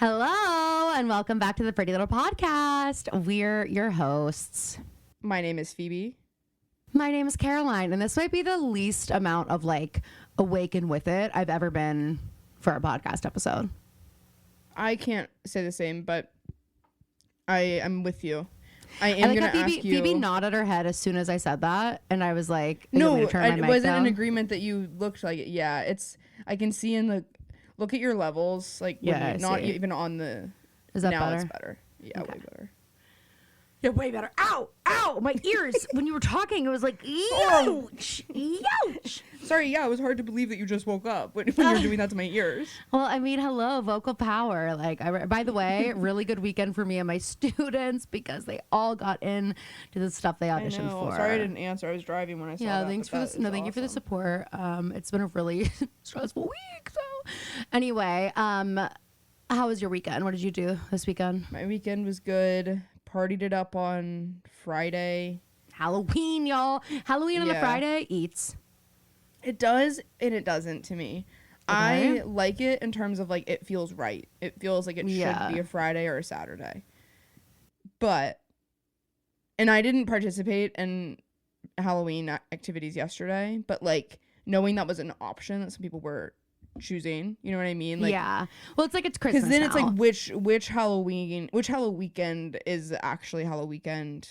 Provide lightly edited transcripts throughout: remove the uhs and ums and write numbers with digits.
Hello, and welcome back to the Pretty Little Podcast. We're your hosts. My name is Phoebe. My name is Caroline, and this might be the least amount of awaken with it I've ever been for a podcast episode. I can't say the same, but I am with you. I am going to ask you. Phoebe nodded her head as soon as I said that, and I was like, "No, it wasn't an agreement that you looked like it." Yeah, I can see in the. Look at your levels, not even on the. Is that now better? It's better. Yeah, okay. Way better. Yeah, way better. Ow! Ow! My ears. When you were talking, it was like, ouch! Ouch! Sorry, yeah, it was hard to believe that you just woke up when you were doing that to my ears. Well, I mean, hello, vocal power. By the way, really good weekend for me and my students because they all got in to the stuff they auditioned for. Sorry I didn't answer. I was driving when I saw that. Yeah, thanks for this. No, thank you for the support. It's been a really stressful week. So, anyway, how was your weekend? What did you do this weekend? My weekend was good. Partied it up on Friday. Halloween, y'all. Halloween on the Friday eats. It does and it doesn't to me. Okay. I like it in terms of it feels right. It feels like it should be a Friday or a Saturday. And I didn't participate in Halloween activities yesterday, but knowing that was an option that some people were choosing, you know what I mean? Yeah. Well, it's Christmas. Because then now. It's which Halloween weekend is actually Halloween weekend?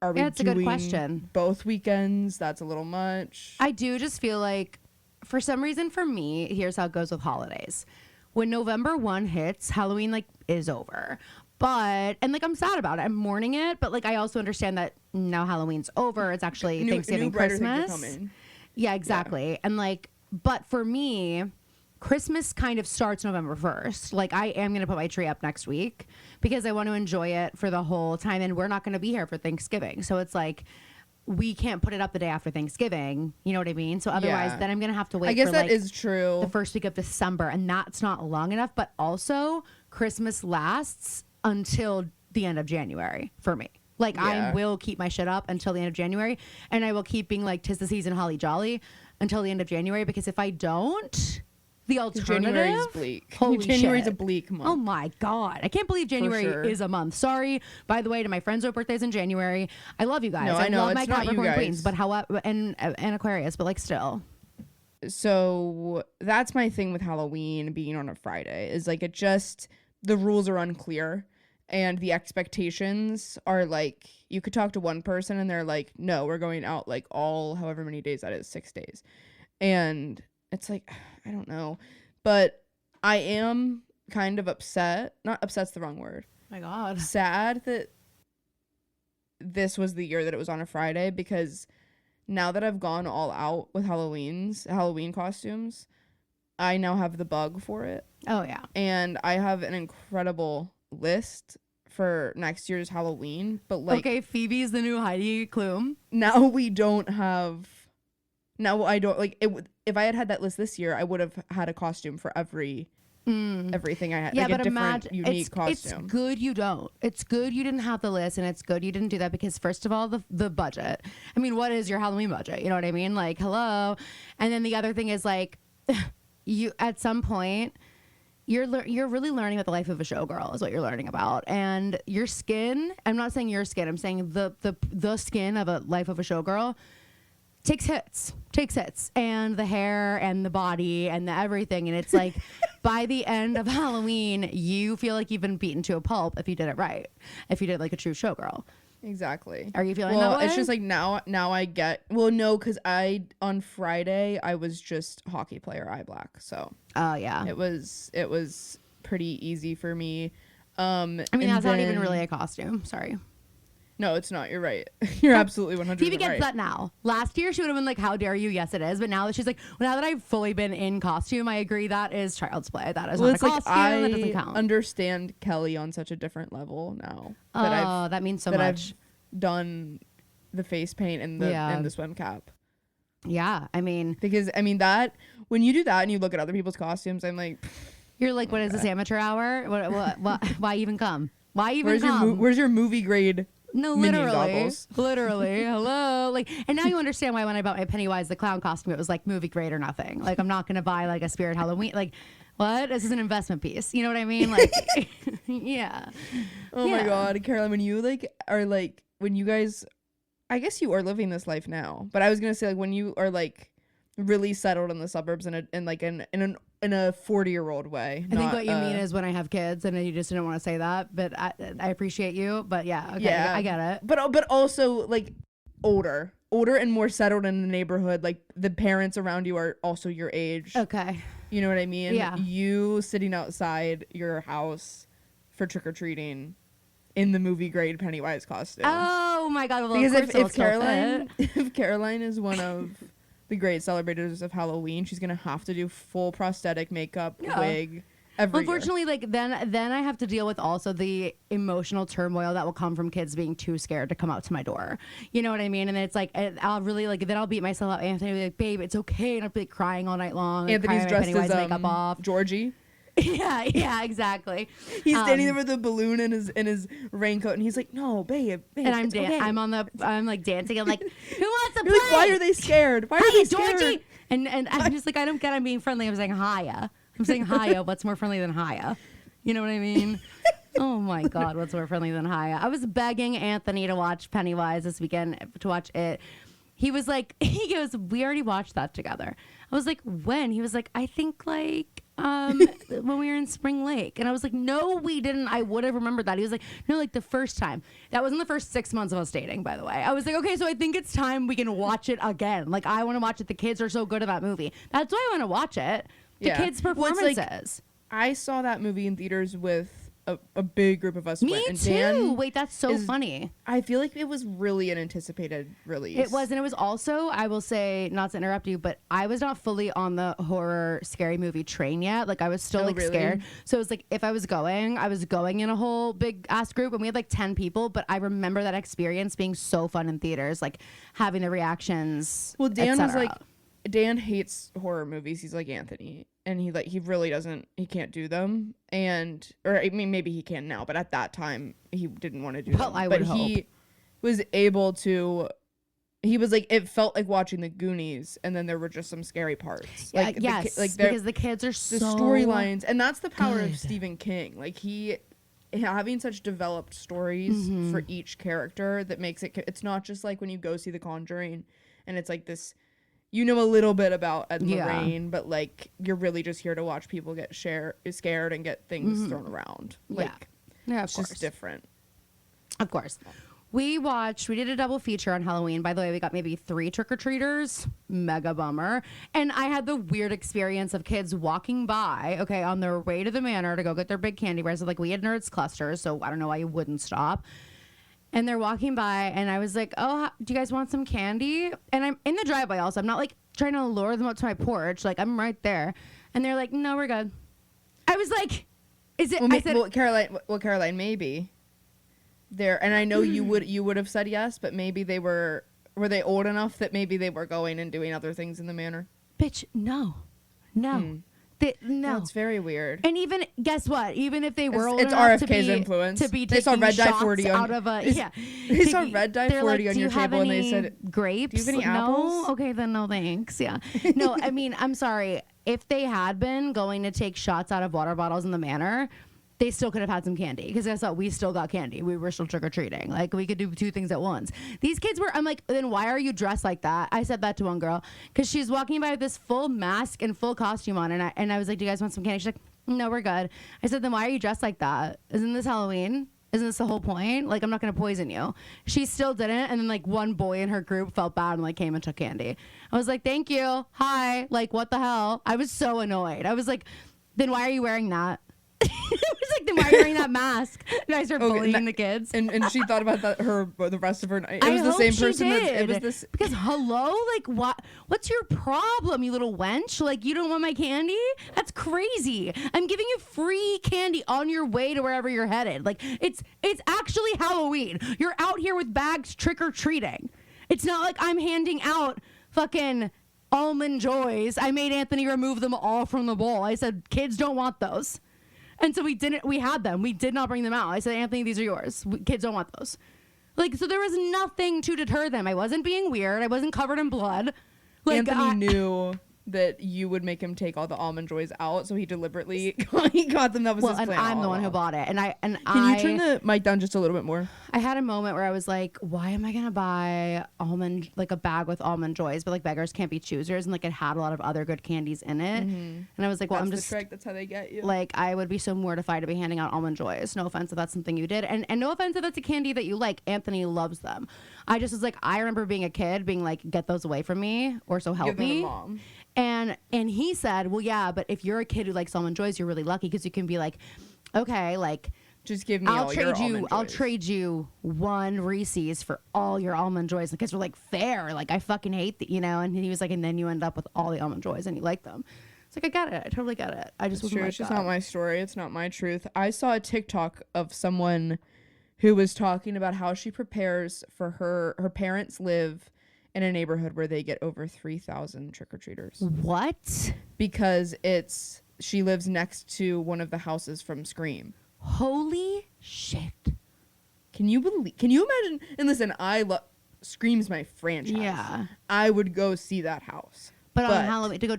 Are we it's a good question. Both weekends? That's a little much. I do just feel like, for some reason, for me, here's how it goes with holidays. When November 1 hits, Halloween is over. But I'm sad about it. I'm mourning it, but I also understand that now Halloween's over. It's actually Thanksgiving, Christmas. Yeah, exactly. Yeah. And but for me, Christmas kind of starts November 1st. I am going to put my tree up next week because I want to enjoy it for the whole time. And we're not going to be here for Thanksgiving. So it's we can't put it up the day after Thanksgiving. You know what I mean? So otherwise, then I'm going to have to wait I guess that is true. The first week of December. And that's not long enough. But also, Christmas lasts until the end of January for me. I will keep my shit up until the end of January. And I will keep being 'tis the season, holly jolly until the end of January. Because if I don't... The alternative. January is bleak. January is a bleak month. Oh my God. I can't believe January is a month. Sorry, by the way, to my friends who have birthdays in January. I love you guys. No, I know. love it's my not Capricorn you guys. Queens, but and Aquarius, but still. So that's my thing with Halloween being on a Friday is it just, the rules are unclear and the expectations are you could talk to one person and they're no, we're going out all however many days that is, 6 days. And it's I don't know, but I am kind of upset. Not upset's the wrong word. My God. Sad that this was the year that it was on a Friday because now that I've gone all out with Halloween costumes, I now have the bug for it. Oh, yeah. And I have an incredible list for next year's Halloween, but okay, Phoebe's the new Heidi Klum. Now we don't have... Now I don't if I had that list this year, I would have had a costume for everything I had. Yeah, but a different, unique costume. It's good you don't. It's good you didn't have the list, and it's good you didn't do that because first of all, the budget. I mean, what is your Halloween budget? You know what I mean? Hello. And then the other thing is you at some point you're really learning about the life of a showgirl is what you're learning about, and your skin. I'm not saying your skin. I'm saying the skin of a life of a showgirl. Takes hits, and the hair and the body and the everything. And it's by the end of Halloween, you feel like you've been beaten to a pulp if you did it right. If you did a true showgirl. Exactly. Are you feeling that way? It's just now I get, no, because on Friday, I was just hockey player eye black. So. Oh, yeah. It was pretty easy for me. I mean, that's not even really a costume. Sorry. No, it's not. You're right. You're absolutely 100% Phoebe gets right. that now. Last year, she would have been how dare you? Yes, it is. But now that she's now that I've fully been in costume, I agree that is child's play. That is not a costume. That doesn't count. I understand Kelly on such a different level now. That means so much. I've done the face paint and the swim cap. Yeah, I mean. Because, that, when you do that and you look at other people's costumes, I'm you're what is this, amateur hour? What, why even come? Why even come? Where's your movie grade? No, literally. Hello. And now you understand why when I bought my Pennywise the Clown costume, it was movie grade or nothing. I'm not going to buy a Spirit Halloween. what? This is an investment piece. You know what I mean? Like, yeah. Oh my God, Caroline, when you when you guys, I guess you are living this life now, but I was gonna say like when you are like really settled in the suburbs in a 40-year-old way. I think what you mean is when I have kids, and you just didn't want to say that, but I appreciate you. But yeah, okay, yeah, I get it. But also like older and more settled in the neighborhood. Like the parents around you are also your age. Okay. You know what I mean? Yeah. You sitting outside your house for trick or treating in the movie grade Pennywise costume. Oh my God! Well, because if Caroline is one of the great celebrators of Halloween, she's gonna have to do full prosthetic makeup, wig. Unfortunately, like then I have to deal with also the emotional turmoil that will come from kids being too scared to come out to my door. You know what I mean? And it's like I'll really like then I'll beat myself up. Anthony will be like, "Babe, it's okay," and I'll be like crying all night long. Anthony's dressed as makeup off. Georgie. yeah, exactly. He's standing there with a balloon in his raincoat, and he's like, "No, babe." And I'm like dancing. I'm like, "Who wants to play?" Like, why are they scared? Why are they scared? Georgie! And I'm just like, I don't get. I'm being friendly. I'm saying hiya. I'm saying hiya. What's more friendly than hiya? You know what I mean? Oh my God, what's more friendly than hiya? I was begging Anthony to watch Pennywise this weekend, to watch it. He was like, he goes, "We already watched that together." I was like, "When?" He was like, "I think like when we were in Spring Lake." And I was like, "No, we didn't. I would have remembered that." He was like, "No, like the first time." That was in the first 6 months of us dating, by the way. I was like, "Okay, so I think it's time we can watch it again. Like I want to watch it. The kids are so good at that movie. That's why I want to watch it. The kids' performances." Like, I saw that movie in theaters with a big group of us. Me went, and too. Dan Wait, that's so funny. I feel like it was really an anticipated release. It was, and it was also, I will say, not to interrupt you, but I was not fully on the horror scary movie train yet. Like I was still really? Scared. So it was like if I was going in a whole big ass group, and we had like 10 people. But I remember that experience being so fun in theaters, like having the reactions. Well, Dan was like, Dan hates horror movies. He's like Anthony. And he really doesn't, he can't do them. Or I mean, maybe he can now, but at that time he didn't want to do them. I would hope. He was able to, he was like, it felt like watching the Goonies, and then there were just some scary parts. Like, yes, because the kids are so... The storylines, and that's the power of Stephen King. Like having such developed stories for each character that makes it's not just like when you go see The Conjuring, and it's like this... You know a little bit about Ed and Lorraine, but like you're really just here to watch people get scared and get things thrown around. Like, yeah, it's just different. Of course. We did a double feature on Halloween. By the way, we got maybe 3 trick-or-treaters. Mega bummer. And I had the weird experience of kids walking by, on their way to the manor to go get their big candy bars. So, like, we had Nerds clusters, so I don't know why you wouldn't stop. And they're walking by, and I was like, "Oh, do you guys want some candy?" And I'm in the driveway also. I'm not, like, trying to lure them up to my porch. Like, I'm right there. And they're like, "No, we're good." I was like, "Is it?" Caroline, maybe. And I know you would have said yes, but maybe were they old enough that maybe they were going and doing other things in the manor? Bitch, no. No. No, it's very weird. And even guess what? Even if they were old it's enough RFK's influence. To be they saw Red Dye 40 out of a They saw Red Dye 40 on your table, and they said, "Grapes? Do you have any apples?" No. Okay, then no thanks. Yeah. No, I mean, I'm sorry. If they had been going to take shots out of water bottles in the manor, they still could have had some candy, because guess what? We still got candy. We were still trick-or-treating. Like, we could do 2 things at once. These kids were, I'm like, then why are you dressed like that? I said that to one girl, because she's walking by with this full mask and full costume on, and I was like, "Do you guys want some candy?" She's like, "No, we're good." I said, "Then why are you dressed like that? Isn't this Halloween? Isn't this the whole point? Like, I'm not going to poison you." She still didn't, and then, like, one boy in her group felt bad and, like, came and took candy. I was like, "Thank you. Hi." Like, what the hell? I was so annoyed. I was like, "Then why are you wearing that?" I was like, "Then why are you wearing that mask?" And I started bullying the kids. And she thought about that the rest of her night. It was the same person. It was this because hello, like what's your problem, you little wench? Like, you don't want my candy? That's crazy. I'm giving you free candy on your way to wherever you're headed. Like, it's actually Halloween. You're out here with bags trick or treating. It's not like I'm handing out fucking Almond Joys. I made Anthony remove them all from the bowl. I said, "Kids don't want those." And so we had them. We did not bring them out. I said, "Anthony, these are yours. Kids don't want those." Like, so there was nothing to deter them. I wasn't being weird. I wasn't covered in blood. Like, Anthony knew that you would make him take all the almond joys out, so he deliberately he got them. That was his and plan. I'm the one who bought it, Can you turn the mic down just a little bit more? I had a moment where I was like, why am I gonna buy a bag with almond joys, but like beggars can't be choosers, and like it had a lot of other good candies in it, and I was like, well, That's I'm just the trick. That's how they get you. like, I would be so mortified to be handing out almond joys. No offense if that's something you did, and no offense if that's a candy that you like. Anthony loves them. I just was like, I remember being a kid being like, get those away from me, or so help Give them to me. Mom. And he said, well, yeah, but if you're a kid who likes almond joys, you're really lucky because you can be like, okay, like, Just give me all your almond joys. I'll trade you one Reese's for all your almond joys. The kids were like, fair. Like, I fucking hate the, and he was like, and then you end up with all the almond joys and you like them. It's like, I get it. I totally get it. I just wasn't like It's just that. not my story. It's not my truth. I saw a TikTok of someone who was talking about how she prepares for her parents live in a neighborhood where they get over 3,000 trick-or-treaters. What? Because she lives next to one of the houses from Scream. Holy shit. Can you imagine? And listen, Scream's my franchise. Yeah. I would go see that house. But on Halloween, to go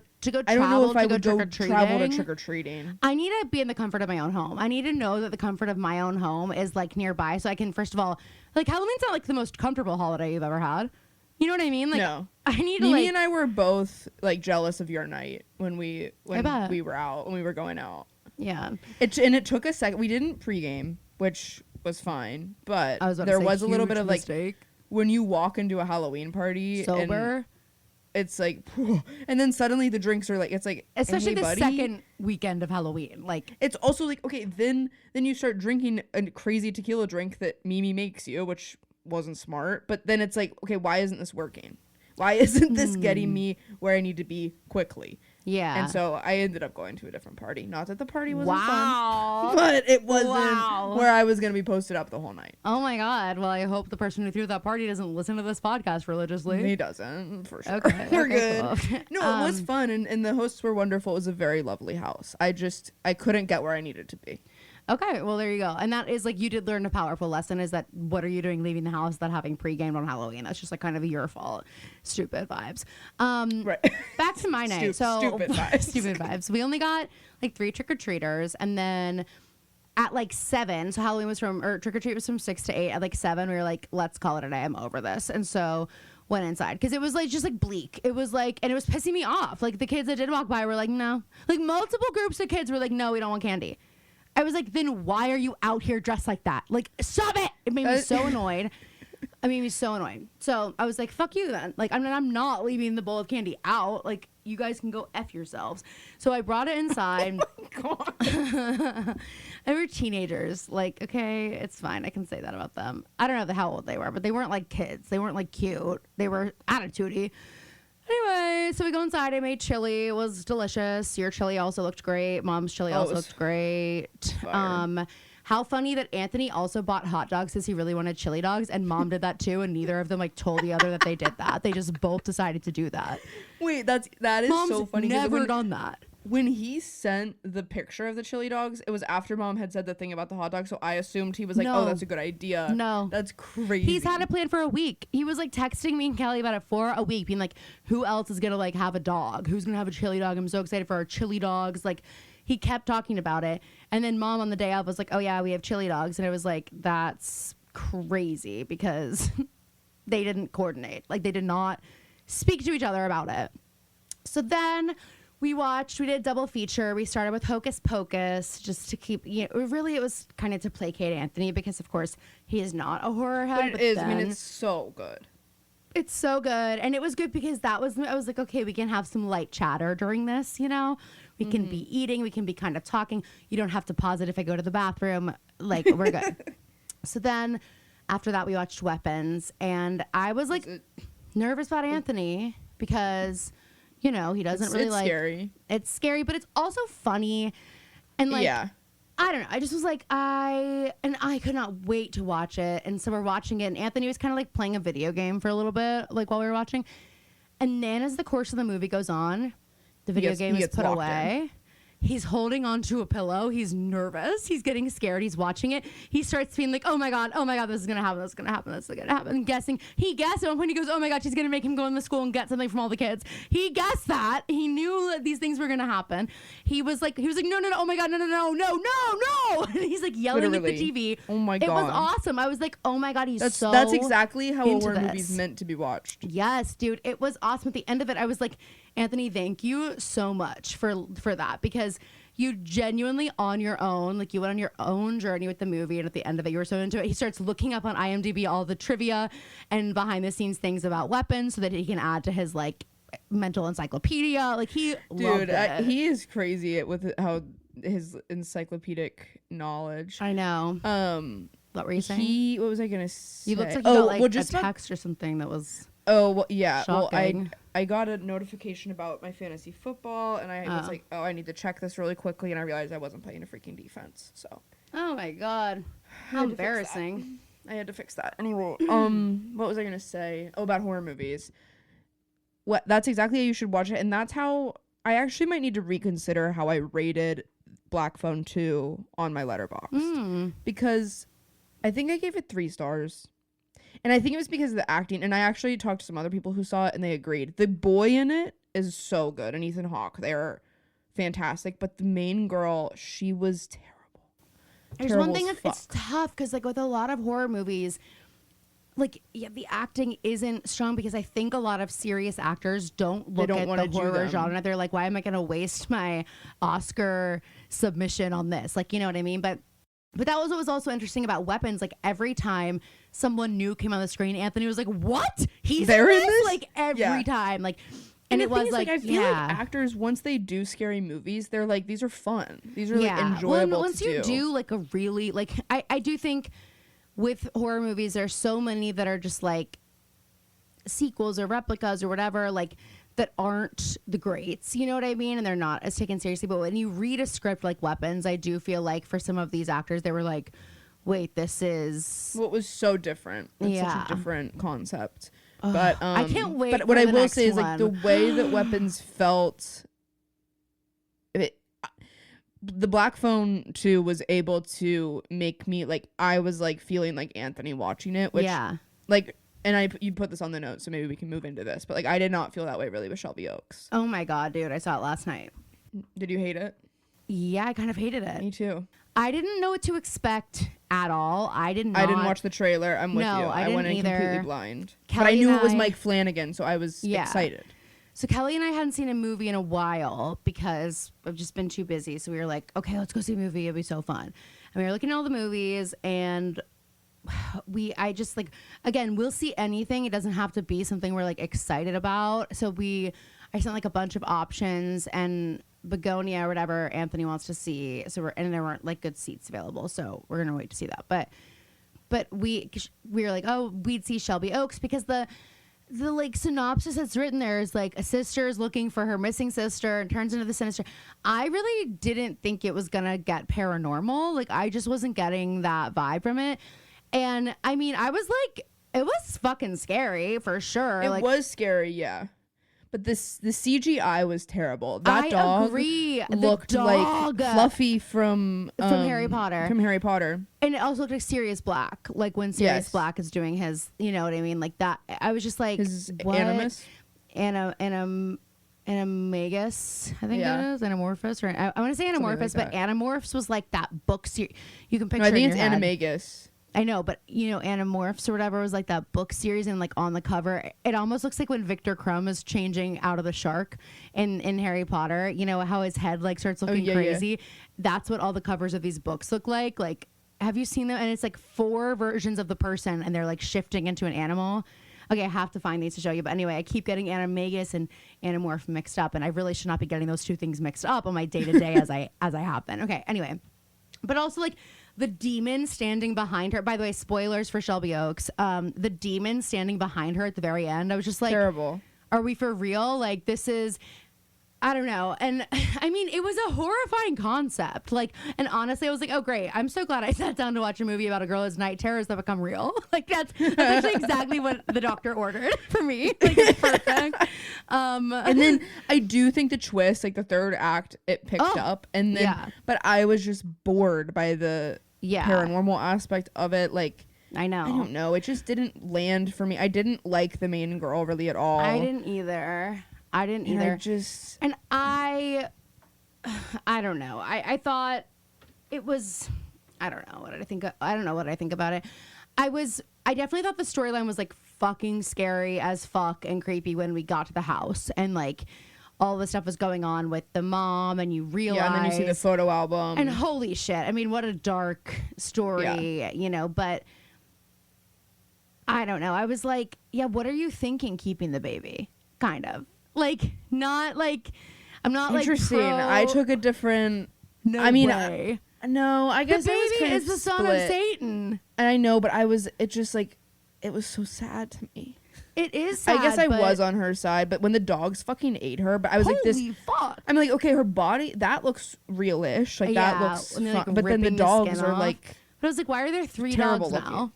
I don't know if I would go trick-or-treating, travel to trick-or-treating. I need to be in the comfort of my own home. I need to know that the comfort of my own home is like nearby, so I can, first of all, like, Halloween's not like the most comfortable holiday you've ever had. You know what I mean? Like, No. I need to Mimi and I were both like jealous of your night when we bet. were out, when we were going out. Yeah. It took a second. We didn't pregame, which was fine, but there was a little bit of like when you walk into a Halloween party sober. And it's like, and then suddenly the drinks are like, it's like, especially hey, the buddy. second weekend of Halloween. Like, it's also like, okay, then you start drinking a crazy tequila drink that Mimi makes you, which wasn't smart. But then it's like, okay, why isn't this working? Why isn't this getting me where I need to be quickly? Yeah. And so I ended up going to a different party. Not that the party wasn't wow. fun, but it wasn't where I was going to be posted up the whole night. Oh my God. Well, I hope the person who threw that party doesn't listen to this podcast religiously. He doesn't, for sure. Okay. We're okay, good. cool. No, it was fun, and the hosts were wonderful. It was a very lovely house. I couldn't get where I needed to be. Okay, well, there you go. And that is like, you did learn a powerful lesson, is that what are you doing leaving the house without having pre-gamed on Halloween? That's just like kind of your fault. Stupid vibes. Right. Back to my night. Stupid vibes. Stupid vibes. We only got like 3 trick-or-treaters, and then at like 7, so Halloween was trick-or-treat was from 6 to 8. At like 7, we were like, let's call it a day. I'm over this. And so went inside because it was like just like bleak. It was like, and it was pissing me off. Like the kids that did walk by were like, no. Like multiple groups of kids were like, no, we don't want candy. I was like, then why are you out here dressed like that? Like, stop it! It made me so annoyed. It made me so annoyed. So I was like, fuck you then. Like, I'm not leaving the bowl of candy out. Like, you guys can go F yourselves. So I brought it inside. Oh my God. They were teenagers. Like, okay, it's fine. I can say that about them. I don't know how old they were, but they weren't like kids. They weren't like cute. They were attitudey. Anyway, so we go inside. I made chili. It was delicious. Your chili also looked great. Mom's chili also looked great. Fire. How funny that Anthony also bought hot dogs because he really wanted chili dogs, and Mom did that too, and neither of them like told the other that they did that. They just both decided to do that. Wait, that is Mom's so funny. Never done that. When he sent the picture of the chili dogs, it was after Mom had said the thing about the hot dog, so I assumed he was like, oh, that's a good idea. No. That's crazy. He's had a plan for a week. He was like texting me and Kelly about it for a week, being like, who else is gonna like have a dog? Who's gonna have a chili dog? I'm so excited for our chili dogs. Like, he kept talking about it. And then Mom on the day of was like, oh yeah, we have chili dogs. And it was like, that's crazy because they didn't coordinate. Like, they did not speak to each other about it. So then we did a double feature. We started with Hocus Pocus just to keep, really it was kind of to placate Anthony because, of course, he is not a horror head. But it is. I mean, it's so good. It's so good. And it was good because I was like, okay, we can have some light chatter during this, We can be eating. We can be kind of talking. You don't have to pause it if I go to the bathroom. Like, we're good. So then after that, we watched Weapons. And I was like nervous about Anthony because, he doesn't really like. It's scary. It's scary, but it's also funny. And like, I don't know. I just was like, I could not wait to watch it. And so we're watching it. And Anthony was kind of like playing a video game for a little bit, like while we were watching. And then as the course of the movie goes on, the video game is put away. He's holding onto a pillow. He's nervous. He's getting scared. He's watching it. He starts being like, oh my God, this is going to happen. This is going to happen. This is going to happen. And guessing. He guessed at one point. He goes, oh my God, she's going to make him go in the school and get something from all the kids. He guessed that. He knew that these things were going to happen. He was like, no, oh my God, no. And he's like yelling at the TV. Oh my God. It was awesome. I was like, oh my God, that's exactly how a horror this. movie's meant to be watched. Yes, dude. It was awesome. At the end of it, I was like, Anthony, thank you so much for that, because you genuinely on your own, like you went on your own journey with the movie, and at the end of it, you were so into it. He starts looking up on IMDb all the trivia and behind the scenes things about weapons so that he can add to his like mental encyclopedia. Like he loved it. He is crazy with how his encyclopedic knowledge. I know. What were you saying? What was I gonna say? You looked like you got like a text or something that was. Oh, well, yeah. Shocking. Well, I got a notification about my fantasy football, and I was like, oh, I need to check this really quickly, and I realized I wasn't playing a freaking defense. So. Oh my God, how embarrassing! I had to fix that. Anyway, what was I gonna say? Oh, about horror movies. That's exactly how you should watch it, and that's how I actually might need to reconsider how I rated Black Phone 2 on my Letterboxd, because I think I gave it 3 stars. And I think it was because of the acting. And I actually talked to some other people who saw it, and they agreed. The boy in it is so good. And Ethan Hawke, they're fantastic. But the main girl, she was terrible. There's one thing it's tough, because like with a lot of horror movies, like the acting isn't strong, because I think a lot of serious actors don't look at the horror genre. They're like, why am I going to waste my Oscar submission on this? Like, you know what I mean? But that was what was also interesting about Weapons. Like every time someone new came on the screen, Anthony was like, what? He's in this? Like every time. Like, and it was like, I feel like actors, once they do scary movies, they're like, these are fun. These are like enjoyable. Well, once you do like a really, like, I do think with horror movies, there's so many that are just like sequels or replicas or whatever, like that aren't the greats, you know what I mean? And they're not as taken seriously. But when you read a script like Weapons, I do feel like for some of these actors, they were like, wait, this is what was so different. It's such a different concept. But I can't wait. But what I will say is like the way that Weapons felt, the Black Phone 2 was able to make me like, I was like feeling like Anthony watching it, which like, and you put this on the notes, so maybe we can move into this. But like, I did not feel that way really with Shelby Oaks. Oh my God, dude, I saw it last night. Did you hate it? Yeah, I kind of hated it. Me too. I didn't know what to expect at all. I didn't watch the trailer. I'm with you. I went in completely blind. But I knew it was Mike Flanagan, so I was excited. So Kelly and I hadn't seen a movie in a while because I've just been too busy. So we were like, okay, let's go see a movie. It'll be so fun. And we were looking at all the movies, and I just like, again, we'll see anything. It doesn't have to be something we're like excited about. So I sent like a bunch of options, and Begonia or whatever Anthony wants to see. So and there weren't like good seats available. So we're going to wait to see that. But we were like, oh, we'd see Shelby Oaks, because the like synopsis that's written there is like a sister is looking for her missing sister and turns into the sinister. I really didn't think it was going to get paranormal. Like I just wasn't getting that vibe from it. And I mean, I was like, it was fucking scary for sure. It was scary, yeah. But the CGI was terrible. That dog looked like Fluffy from Harry Potter. From Harry Potter. And it also looked like Sirius Black. Like when Sirius Black is doing his, you know what I mean? Like that. I was just like, his what? Animus? Animagus, I think it is. Anamorphous. Or I want to say Anamorphous, like but Animorphs was like that book series. You can picture I think it's Animagus. I know, but you know, Animorphs or whatever was like that book series, and like on the cover, it almost looks like when Victor Crumb is changing out of the shark in Harry Potter. You know how his head like starts looking crazy. Yeah. That's what all the covers of these books look like. Like, have you seen them? And it's like 4 versions of the person, and they're like shifting into an animal. Okay, I have to find these to show you. But anyway, I keep getting Animagus and Animorph mixed up, and I really should not be getting those two things mixed up on my day to day as I have been. Okay, anyway, but also like. The demon standing behind her. By the way, spoilers for Shelby Oaks. The demon standing behind her at the very end. I was just like, terrible. Are we for real? Like, this is. I don't know. And I mean, it was a horrifying concept. Like, and honestly, I was like, oh, great. I'm so glad I sat down to watch a movie about a girl whose night terrors that become real. Like, that's actually exactly what the doctor ordered for me. Like, it's perfect. And then I do think the twist, like the third act, it picked up. And then, but I was just bored by the paranormal aspect of it. Like, I know. I don't know. It just didn't land for me. I didn't like the main girl really at all. I didn't either. I don't know. I thought it was, I don't know what I think. I don't know what I think about it. I definitely thought the storyline was like fucking scary as fuck and creepy when we got to the house and like all the stuff was going on with the mom and you realize. Yeah, and then you see the photo album. And holy shit. I mean, what a dark story, you know, but I don't know. I was like, yeah, what are you thinking keeping the baby? Kind of. Like, not like, I'm not like interesting. I took a different. No way. No, I guess the baby I was kind is of the son split. of Satan. And I know, but it just like, it was so sad to me. It is sad. I guess I was on her side, but when the dogs fucking ate her, but I was like, this. Fuck. I'm like, okay, her body, that looks realish. Like, that looks like, but then the dogs are like. But I was like, why are there 3 terrible dogs now? looking.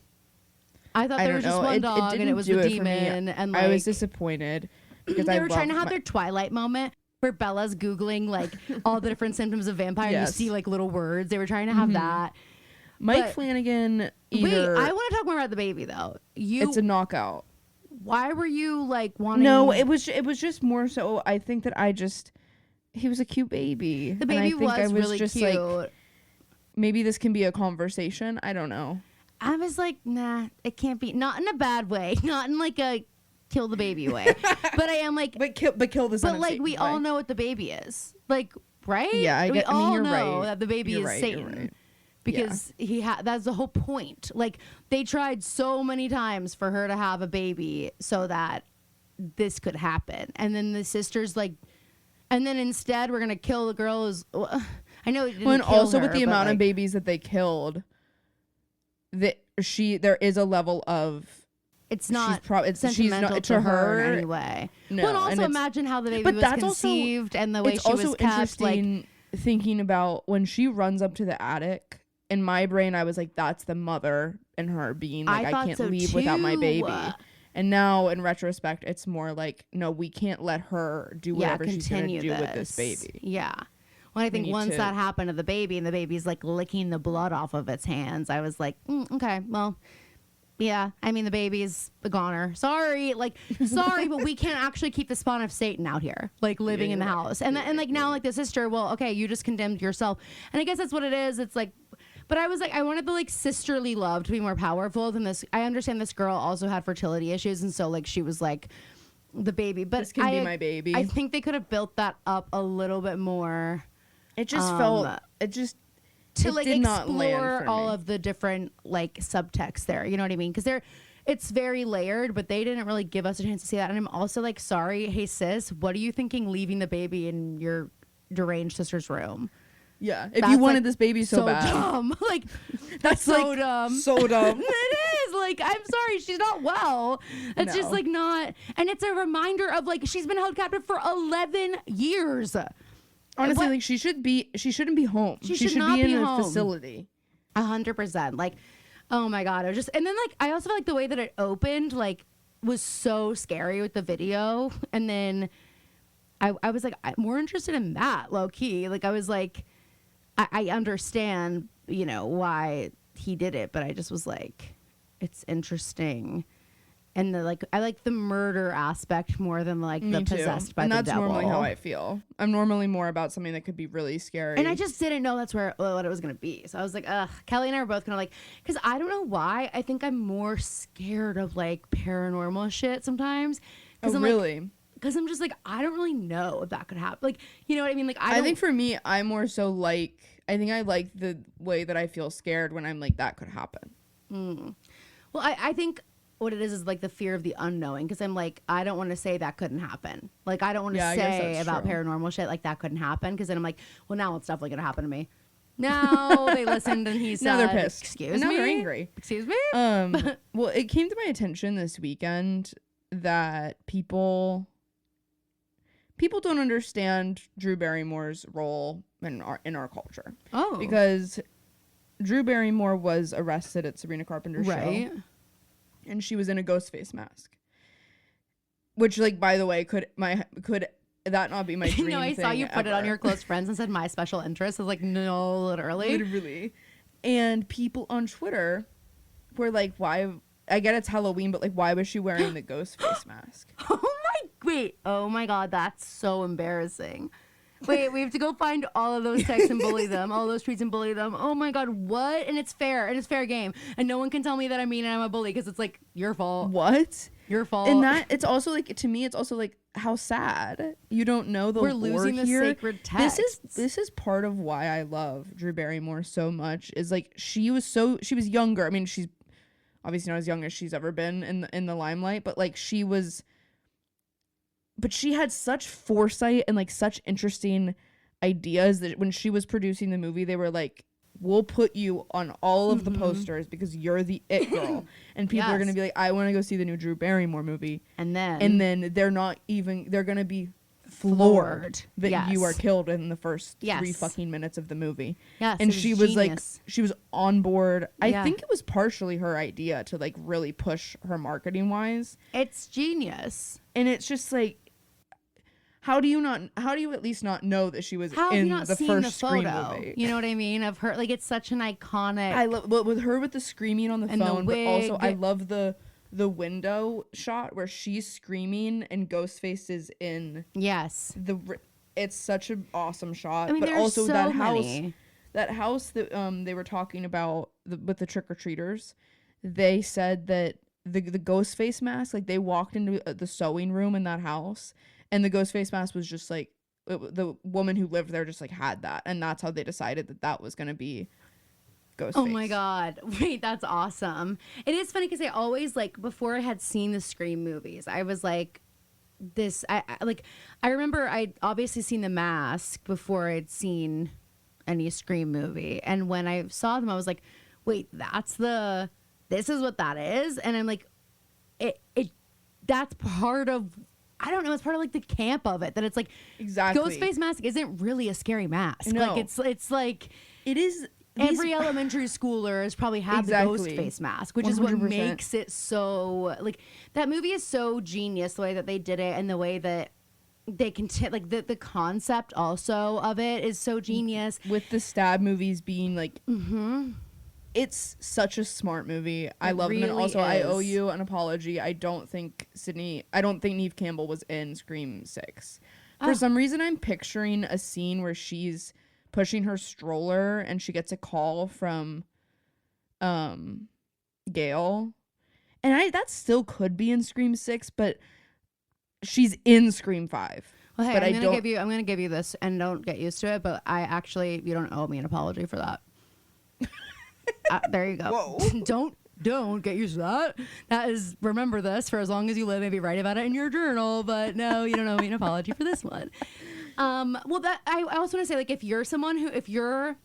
I thought there was just one dog and it was the demon. And like, I was disappointed. Because they were trying to have their Twilight moment where Bella's Googling like all the different symptoms of vampire and you see like little words. They were trying to have that. Mike Flanagan wait, I want to talk more about the baby though. It's a knockout. Why were you like wanting? No, it was just more so I think that he was a cute baby. The baby was really just cute. Like, maybe this can be a conversation. I don't know. I was like, nah, it can't be. Not in a bad way. Not in like a kill the baby way. But I am like, but kill the son. But like we all know what the baby is, like, right? Yeah, we all you're know right. that the baby is Satan, because that's the whole point. Like they tried so many times for her to have a baby so that this could happen, and then the sister's like, and then instead we're gonna kill the girl. I know it didn't and kill also her, with the amount like, of babies that they killed, there is a level of. It's not sentimental she's not, to her in any way. No, well, and also imagine how the baby was conceived and the way she was kept. Interesting thinking about when she runs up to the attic. In my brain, I was like, that's the mother and her being like, I can't leave without my baby. And now, in retrospect, it's more like, no, we can't let her do whatever she's going to do with this baby. Yeah. Well, I think once that happened to the baby and the baby's like licking the blood off of its hands, I was like, okay, well. Yeah, I mean, the baby's a goner. Sorry, but we can't actually keep the spawn of Satan out here, like living in the house. And like now, like the sister, well, okay, you just condemned yourself. And I guess that's what it is. It's like, but I was like, I wanted the like sisterly love to be more powerful than this. I understand this girl also had fertility issues, and so like she was like the baby. But this can be my baby. I think they could have built that up a little bit more. It just felt. It just. To like explore all of the different like subtext there, you know what I mean? Because it's very layered, but they didn't really give us a chance to see that. And I'm also like, sorry, hey sis, what are you thinking leaving the baby in your deranged sister's room? Yeah, if you wanted this baby so bad, dumb. Like that's so like, dumb, so dumb. It is like, I'm sorry, she's not well. It's just like not, and it's a reminder of like she's been held captive for 11 years. Honestly, like she shouldn't be home. She should be in a facility. 100%. Like, oh my God. It was just, and then like, I also feel like the way that it opened, like, was so scary with the video. And then I was like, I'm more interested in that, low key. Like, I was like, I understand, you know, why he did it, but I just was like, it's interesting. And I like the murder aspect more than like the possessed by the devil. And that's normally how I feel. I'm normally more about something that could be really scary. And I just didn't know that's what it was going to be. So I was like, ugh. Kelly and I were both kind of like, because I don't know why. I think I'm more scared of like paranormal shit sometimes. Really? Because I'm just like, I don't really know if that could happen. Like, you know what I mean? Like, I think for me, I'm more so like, I think I like the way that I feel scared when I'm like, that could happen. Well, I think what it is like the fear of the unknowing, because I'm like, I don't want to say that couldn't happen. Like, I don't want to say about paranormal shit like that couldn't happen, because then I'm like, well, now it's definitely gonna happen to me. Now they listened and he said, now they're pissed. Excuse me. Now they're angry. Excuse me. Well, it came to my attention this weekend that people people don't understand Drew Barrymore's role in our culture. Oh. Because Drew Barrymore was arrested at Sabrina Carpenter's right. show. And she was in a ghost face mask. Which, like, by the way, could that not be my dream No, I thing saw you put it on ever? your close friends and said my special interest. I was like, no, literally. Literally. And people on Twitter were like, why? I get it's Halloween, but like, why was she wearing the ghost face mask? Oh my God, that's so embarrassing. Wait, we have to go find all of those texts and bully them, all those tweets and bully them. Oh my God, what? And it's fair, and it's fair game. And no one can tell me that I'm mean and I'm a bully because it's like your fault. What? Your fault. And that, it's also like, to me, it's also like, how sad. You don't know the We're lore losing the here. sacred texts. This is part of why I love Drew Barrymore so much, is like, she was younger. I mean, she's obviously not as young as she's ever been in the limelight, but like, she had such foresight and like such interesting ideas that when she was producing the movie, they were like, we'll put you on all of the posters because you're the it girl. And people are going to be like, I want to go see the new Drew Barrymore movie. And then they're going to be floored that you are killed in the first 3 fucking minutes of the movie. Yes, and she was genius. like, she was on board. I think it was partially her idea to like really push her marketing wise. It's genius. And it's just like, how do you at least not know that she was in the first Scream movie? You know what I mean? Of her, like, it's such an iconic. I love with her with the screaming on the and phone, the but also wig. I love the window shot where she's screaming and Ghostface is in. Yes. It's such an awesome shot. I mean, but there's also so that many. house that they were talking about with the trick or treaters, they said that the Ghostface mask, like they walked into the sewing room in that house. And the ghost face mask was just like, the woman who lived there just like had that. And that's how they decided that was going to be Ghostface. Oh my God. Wait, that's awesome. It is funny because I always, like, before I had seen the Scream movies, I was like, I remember I'd obviously seen The Mask before I'd seen any Scream movie. And when I saw them, I was like, wait, this is what that is? And I'm like, that's part of, I don't know, it's part of like the camp of it, that it's like, exactly, Ghostface mask isn't really a scary mask. No. Like it's like it is. Every elementary schooler has probably had the Ghostface mask, which 100%. Is what makes it so, like, that movie is so genius, the way that they did it and the way that they can like the concept also of it is so genius. With the stab movies being like, it's such a smart movie. I love them. And also, I owe you an apology. I don't think Neve Campbell was in Scream 6. For some reason, I'm picturing a scene where she's pushing her stroller and she gets a call from Gail. And that still could be in Scream 6, but she's in Scream 5. Well, hey, but I'm gonna give you this, and don't get used to it, but you don't owe me an apology for that. There you go. Don't get used to that. That is, remember this for as long as you live. Maybe write about it in your journal. But no, you don't owe me an apology for this one. Well, that I also want to say, like, if you're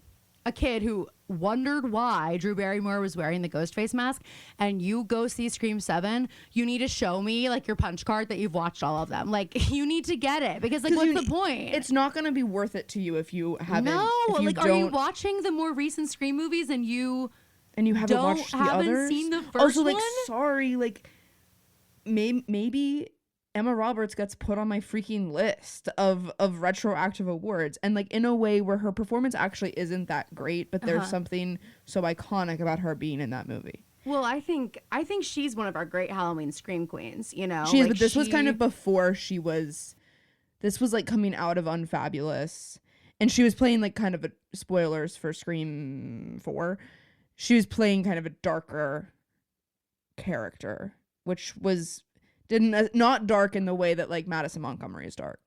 a kid who wondered why Drew Barrymore was wearing the Ghostface mask, and you go see Scream 7, you need to show me like your punch card that you've watched all of them. Like, you need to get it, because like, what's the point? It's not going to be worth it to you if you haven't. No, like, are you watching the more recent Scream movies and you haven't watched the others? Seen the first also, like, one? sorry, like, maybe Emma Roberts gets put on my freaking list of retroactive awards, and like in a way where her performance actually isn't that great, but there's something so iconic about her being in that movie. Well, I think she's one of our great Halloween Scream queens, you know. She is, but this was kind of before this was like coming out of Unfabulous, and she was playing like kind of spoilers for Scream 4. She was playing kind of a darker character, which was not dark in the way that like Madison Montgomery is dark.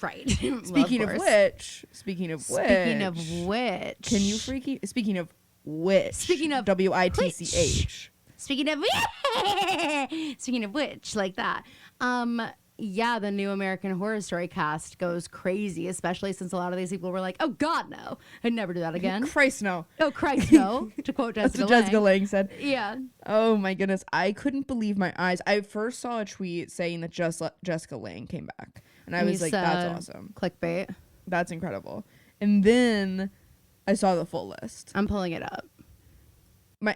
Right. Speaking of which, can you WITCH. Speaking of which, like that. Yeah, the new American Horror Story cast goes crazy, especially since a lot of these people were like, "Oh God, no, I'd never do that again." Christ, no. Oh Christ, no. To quote Jessica That's what Jessica Lange said. Yeah. Oh my goodness, I couldn't believe my eyes. I first saw a tweet saying that Jessica Lange came back. And I And was you like, that's said awesome. Clickbait. That's incredible. And then I saw the full list. I'm pulling it up.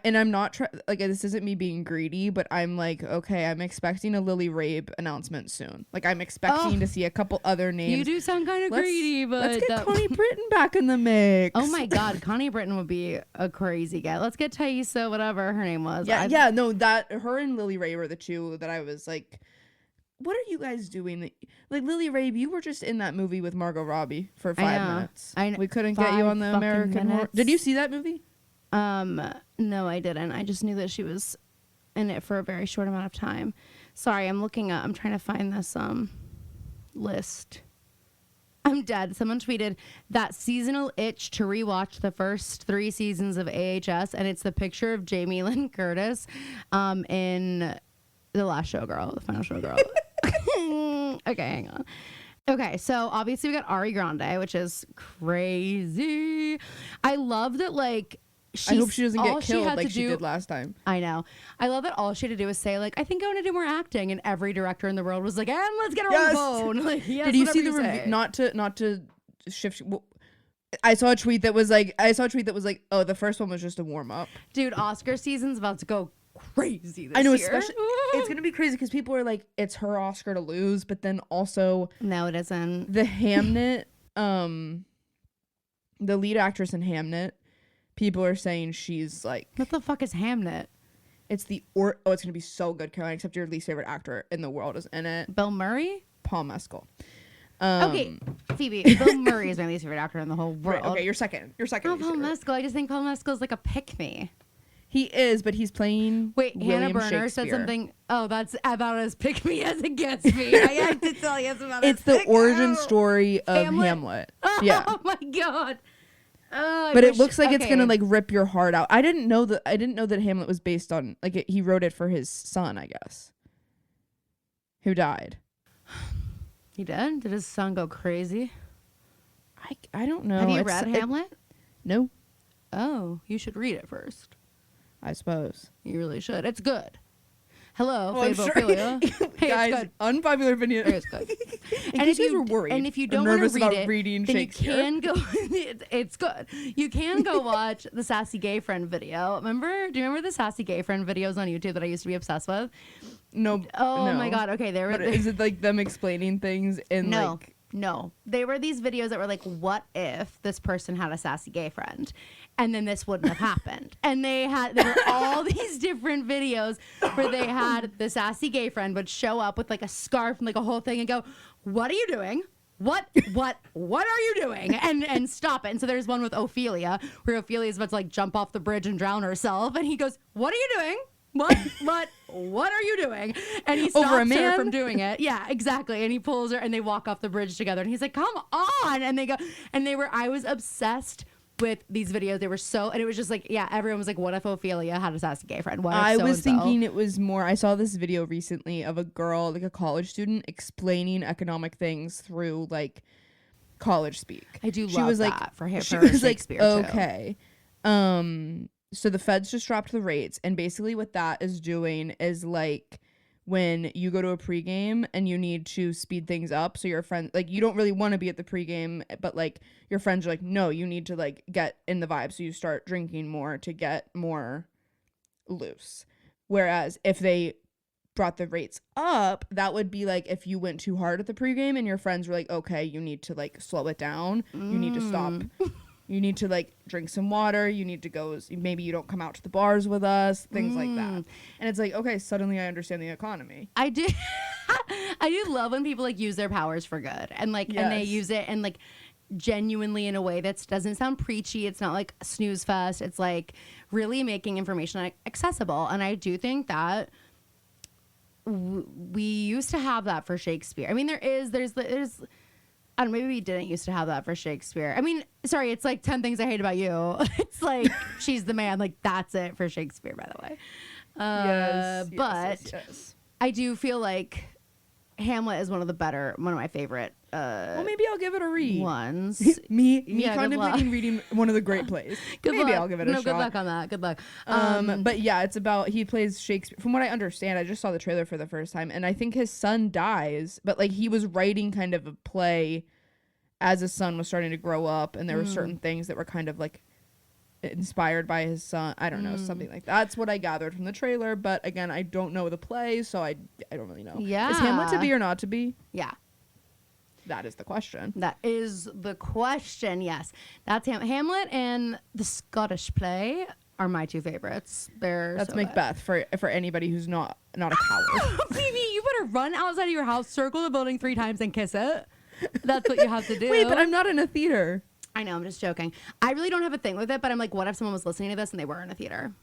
And I'm not like, this isn't me being greedy, but I'm like, okay, I'm expecting a Lily Rabe announcement soon. Like, I'm expecting to see a couple other names. You do sound kind of greedy, but let's get Connie Britton back in the mix. Oh my God, Connie Britton would be a crazy get. Let's get Thaisa, whatever her name was. Yeah, no, that her and Lily Rabe were the two that I was like, what are you guys doing? Like, Lily Rabe, you were just in that movie with Margot Robbie for 5 minutes. We couldn't get you on the American Horror. Did you see that movie? No, I didn't. I just knew that she was in it for a very short amount of time. Sorry, I'm trying to find this list. I'm dead. Someone tweeted that seasonal itch to rewatch the first 3 seasons of AHS, and it's the picture of Jamie Lynn Curtis in The Last Showgirl, the final Showgirl. Okay, hang on. Okay, so obviously we got Ari Grande, which is crazy. I love that, like, I hope she doesn't get killed like she did last time. I know. I love that all she had to do was say, like, I think I want to do more acting, and every director in the world was like, and let's get her on the phone. Like, yes, did you see the review? Not to shift. I saw a tweet that was like, oh, the first one was just a warm up. Dude, Oscar season's about to go crazy this I know, year. especially it's gonna be crazy because people are like, it's her Oscar to lose, but then also no, it isn't. The Hamnet, the lead actress in Hamnet. People are saying she's like... What the fuck is Hamnet? It's it's going to be so good, Caroline, except your least favorite actor in the world is in it. Bill Murray? Paul Mescal. Okay, Phoebe. Bill Murray is my least favorite actor in the whole world. Right, okay, you're second. Oh, Paul Mescal. I just think Paul Mescal is like a pick-me. He is, but he's playing Hannah Berner said something. Oh, that's about as pick-me as it gets me. I have to tell you, it's the origin story of Hamlet. Yeah. Oh, my God. But it looks like it's gonna like rip your heart out. I didn't know that Hamlet was based on he wrote it for his son, I guess, who died. He did? Did his son go crazy? I don't know. Have you read Hamlet? No. Oh, you should read it first. I suppose you really should. It's good. Hello, Phobophilia. Hey, guys, it's good. Unpopular opinion. It's good. And if you were worried, and if you don't want to read it, reading then Shakespeare, you can go. It's good. You can go watch the Sassy Gay Friend video. Do you remember the Sassy Gay Friend videos on YouTube that I used to be obsessed with? No. Oh my God. Okay, is it like them explaining things in No, they were these videos that were like, what if this person had a sassy gay friend? And then this wouldn't have happened. And there were all these different videos where they had the sassy gay friend would show up with like a scarf and like a whole thing and go, what are you doing? What are you doing? And stop it. And so there's one with Ophelia where Ophelia's about to like jump off the bridge and drown herself. And he goes, what are you doing? What are you doing? And he stops her from doing it. Yeah, exactly. And he pulls her and they walk off the bridge together. And he's like, come on. And I was obsessed with these videos. They were and it was just like, yeah, everyone was like, what if Ophelia had a sassy gay friend? I was thinking it was more, I saw this video recently of a girl, like a college student, explaining economic things through like college speak. I do love that for him. She was like, okay. So the feds just dropped the rates, and basically what that is doing is like when you go to a pregame and you need to speed things up, so your friend, like, you don't really want to be at the pregame, but like your friends are like, no, you need to like get in the vibe, so you start drinking more to get more loose. Whereas if they brought the rates up, that would be like if you went too hard at the pregame and your friends were like, okay, you need to like slow it down, you need to stop. You need to like drink some water. You need to go. Maybe you don't come out to the bars with us. Things like that. And it's like, okay, suddenly I understand the economy. I do. I do love when people like use their powers for good and like, and they use it and like genuinely in a way that doesn't sound preachy. It's not like snooze fest. It's like really making information accessible. And I do think that we used to have that for Shakespeare. I mean, there's. I don't know, maybe we didn't used to have that for Shakespeare. I mean, sorry, it's like 10 Things I Hate About You. It's like, she's the man. Like, that's it for Shakespeare, by the way. But yes. I do feel like Hamlet is one of my favorite Well, maybe I'll give it a read. ones. me Yeah, good luck. contemplating reading one of the great plays. Good Maybe luck. I'll give it a shot. Good luck on that. Good luck. But yeah, it's about, he plays Shakespeare. From what I understand, I just saw the trailer for the first time, and I think his son dies, but like he was writing kind of a play as his son was starting to grow up, and there were certain things that were kind of like inspired by his son. I don't know, something like that. That's what I gathered from the trailer, but again, I don't know the play, so I don't really know. Yeah. Is Hamlet to be or not to be? Yeah. That is the question. That is the question. Yes, that's Hamlet and the Scottish play are my two favorites. That's so Macbeth for anybody who's not a coward. Phoebe, you better run outside of your house, circle the building 3 times, and kiss it. That's what you have to do. Wait, but I'm not in a theater. I know. I'm just joking. I really don't have a thing with it, but I'm like, what if someone was listening to this and they were in a theater?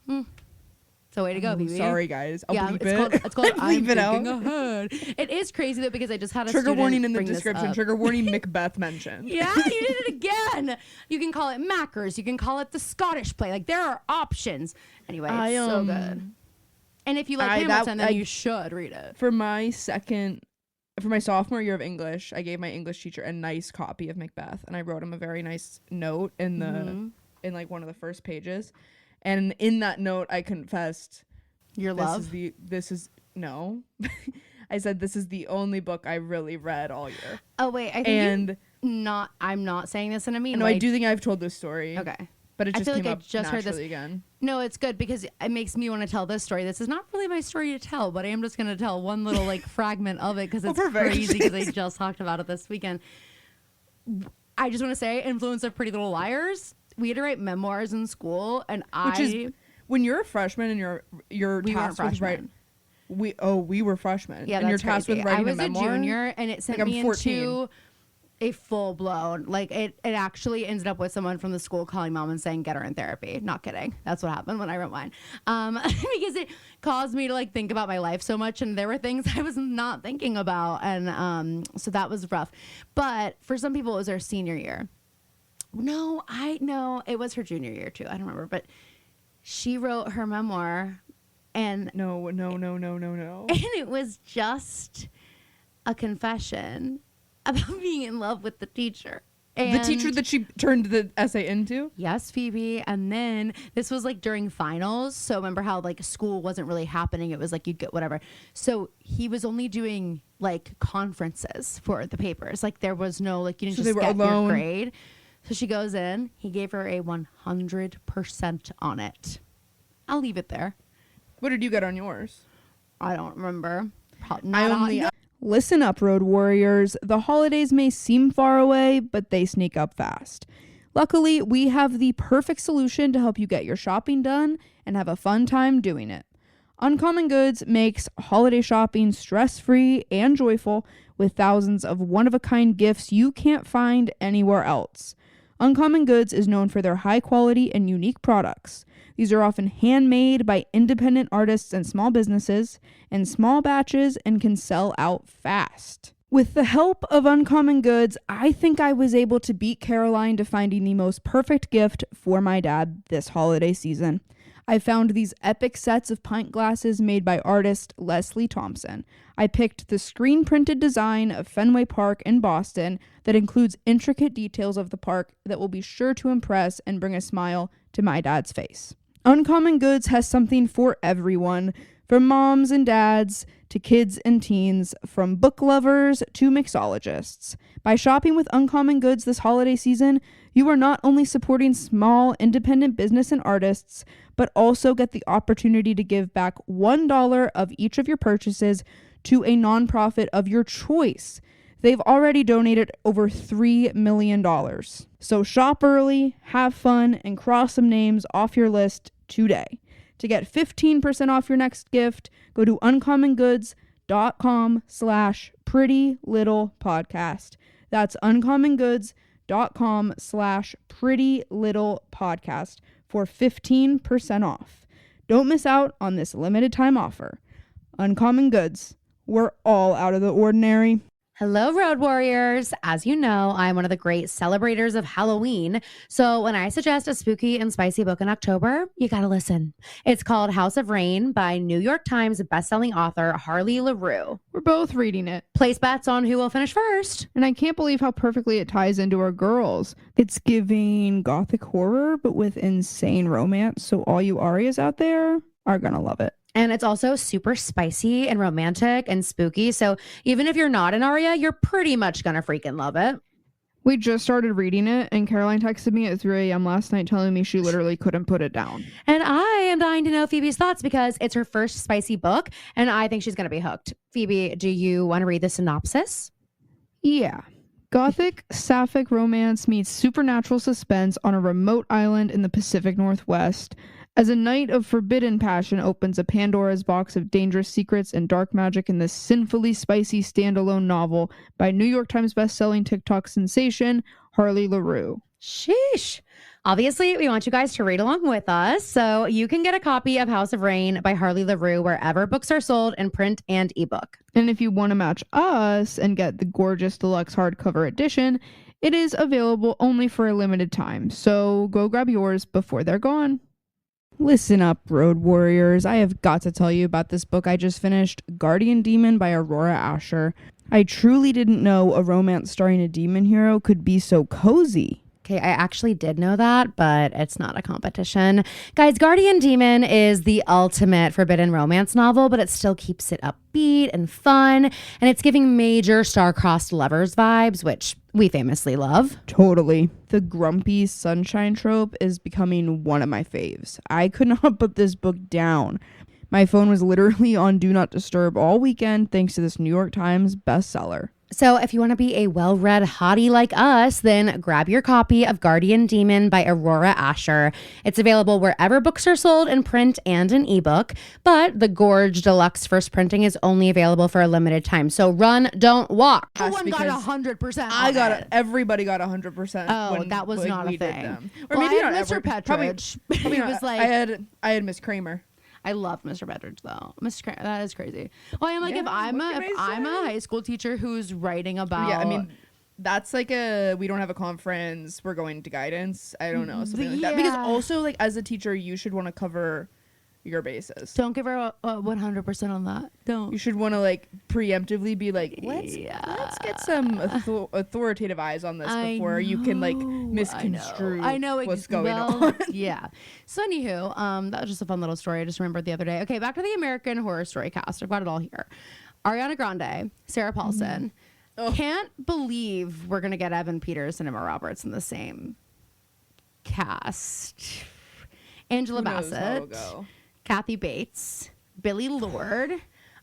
So way to go, Phoebe. Sorry, guys. I'll bleep it's called I'm bleep it out. thinking ahead. It is crazy though because I just had a trigger warning in the bring this description. up. Trigger warning. Macbeth mentioned. Yeah, you did it again. You can call it Mackers. You can call it the Scottish play. Like there are options. Anyway, it's so good. And if you like Hamilton, then you should read it. For my sophomore year of English, I gave my English teacher a nice copy of Macbeth, and I wrote him a very nice note in like one of the first pages. And in that note, I confessed your love. No. I said this is the only book I really read all year. Oh wait, I think I'm not saying this in a mean way. No, I do think I've told this story. Okay. But it just came up heard naturally this again. No, it's good because it makes me want to tell this story. This is not really my story to tell, but I am just going to tell one little like fragment of it because it's crazy because I just talked about it this weekend. I just want to say, influence of Pretty Little Liars. We had to write memoirs in school, and Which is when you're a freshman and you're tasked with writing. We were freshmen. Yeah, and you're that's tasked crazy. with writing I was a memoir. junior, and it sent like me I'm 14. into a full blown it actually ended up with someone from the school calling mom and saying get her in therapy. Not kidding. That's what happened when I wrote mine. Because it caused me to like think about my life so much, and there were things I was not thinking about, and so that was rough. But for some people, it was their senior year. No, it was her junior year too. I don't remember, but she wrote her memoir, and no. And it was just a confession about being in love with the teacher. And the teacher that she turned the essay into? Yes, Phoebe. And then this was like during finals. So remember how like school wasn't really happening. It was like you'd get whatever. So he was only doing like conferences for the papers. Like there was no, like you didn't just get your grade. So she goes in. He gave her a 100% on it. I'll leave it there. What did you get on yours? I don't remember. Listen up, road warriors. The holidays may seem far away, but they sneak up fast. Luckily, we have the perfect solution to help you get your shopping done and have a fun time doing it. Uncommon Goods makes holiday shopping stress-free and joyful with thousands of one-of-a-kind gifts you can't find anywhere else. Uncommon Goods is known for their high quality and unique products. These are often handmade by independent artists and small businesses in small batches and can sell out fast. With the help of Uncommon Goods, I think I was able to beat Caroline to finding the most perfect gift for my dad this holiday season. I found these epic sets of pint glasses made by artist Leslie Thompson. I picked the screen-printed design of Fenway Park in Boston that includes intricate details of the park that will be sure to impress and bring a smile to my dad's face. Uncommon Goods has something for everyone, from moms and dads to kids and teens, from book lovers to mixologists. By shopping with Uncommon Goods this holiday season, you are not only supporting small independent business and artists, but also get the opportunity to give back $1 of each of your purchases to a nonprofit of your choice. They've already donated over $3 million. So shop early, have fun, and cross some names off your list today. To get 15% off your next gift, go to uncommongoods.com/prettylittlepodcast. That's uncommongoods.com/prettylittlepodcast for 15% off. Don't miss out on this limited time offer. Uncommon Goods. We're all out of the ordinary. Hello, Road Warriors. As you know, I'm one of the great celebrators of Halloween. So when I suggest a spooky and spicy book in October, you got to listen. It's called House of Rain by New York Times bestselling author Harley LaRue. We're both reading it. Place bets on who will finish first. And I can't believe how perfectly it ties into our girls. It's giving gothic horror, but with insane romance. So all you Arias out there are going to love it. And it's also super spicy and romantic and spooky. So even if you're not an Aria, you're pretty much going to freaking love it. We just started reading it, and Caroline texted me at 3 a.m. last night telling me she literally couldn't put it down. And I am dying to know Phoebe's thoughts because it's her first spicy book, and I think she's going to be hooked. Phoebe, do you want to read the synopsis? Yeah. Gothic, sapphic romance meets supernatural suspense on a remote island in the Pacific Northwest. As a night of forbidden passion opens a Pandora's box of dangerous secrets and dark magic in this sinfully spicy standalone novel by New York Times bestselling TikTok sensation, Harley LaRue. Sheesh. Obviously, we want you guys to read along with us, so you can get a copy of House of Rain by Harley LaRue wherever books are sold in print and ebook. And if you want to match us and get the gorgeous deluxe hardcover edition, it is available only for a limited time, so go grab yours before they're gone. Listen up, Road Warriors. I have got to tell you about this book I just finished, Guardian Demon by Aurora Asher. I truly didn't know a romance starring a demon hero could be so cozy. Okay, I actually did know that, but it's not a competition. Guys, Guardian Demon is the ultimate forbidden romance novel, but it still keeps it upbeat and fun, and it's giving major star-crossed lovers vibes, which we famously love. Totally. The grumpy sunshine trope is becoming one of my faves. I could not put this book down. My phone was literally on Do Not Disturb all weekend thanks to this New York Times bestseller. So if you want to be a well-read hottie like us, then grab your copy of Guardian Demon by Aurora Asher. It's available wherever books are sold in print and an ebook, but the Gorge Deluxe first printing is only available for a limited time. So run, don't walk. Yes, One got 100%. I got it. Everybody got 100%. Oh, that was not a thing. Or well, maybe I not had Mr. Petridge. Probably He not. was like, I had Miss Kramer. I love Mr. Petridge though. Mr. Kramer, that is crazy. Well, I'm like, Yeah, if I'm a high school teacher who's writing about, Yeah, I mean, that's like we don't have a conference, we're going to guidance. I don't know, something like that. Because also, like, as a teacher, you should want to cover your bases. Don't give her a 100% on that. Don't. You should want to, like, preemptively be like, let's get some authoritative eyes on this before you can, like, misconstrue I know what's going on. Yeah. So anywho, that was just a fun little story I just remembered the other day. Okay, back to the American Horror Story cast. I've got it all here. Ariana Grande, Sarah Paulson. Can't believe we're gonna get Evan Peters and Emma Roberts in the same cast. Angela Bassett, Kathy Bates, Billy Lord.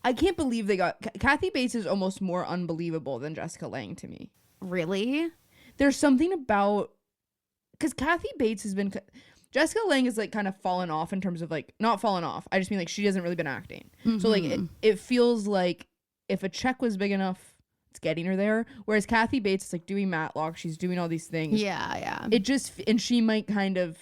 I can't believe they got Kathy Bates is almost more unbelievable than Jessica Lange to me. Really? There's something about because Kathy Bates has been Jessica Lange is like kind of fallen off in terms of like not fallen off. I just mean like she hasn't really been acting. Mm-hmm. So like it feels like if a check was big enough, it's getting her there. Whereas Kathy Bates is like doing Matlock, she's doing all these things. Yeah. It just and she might kind of.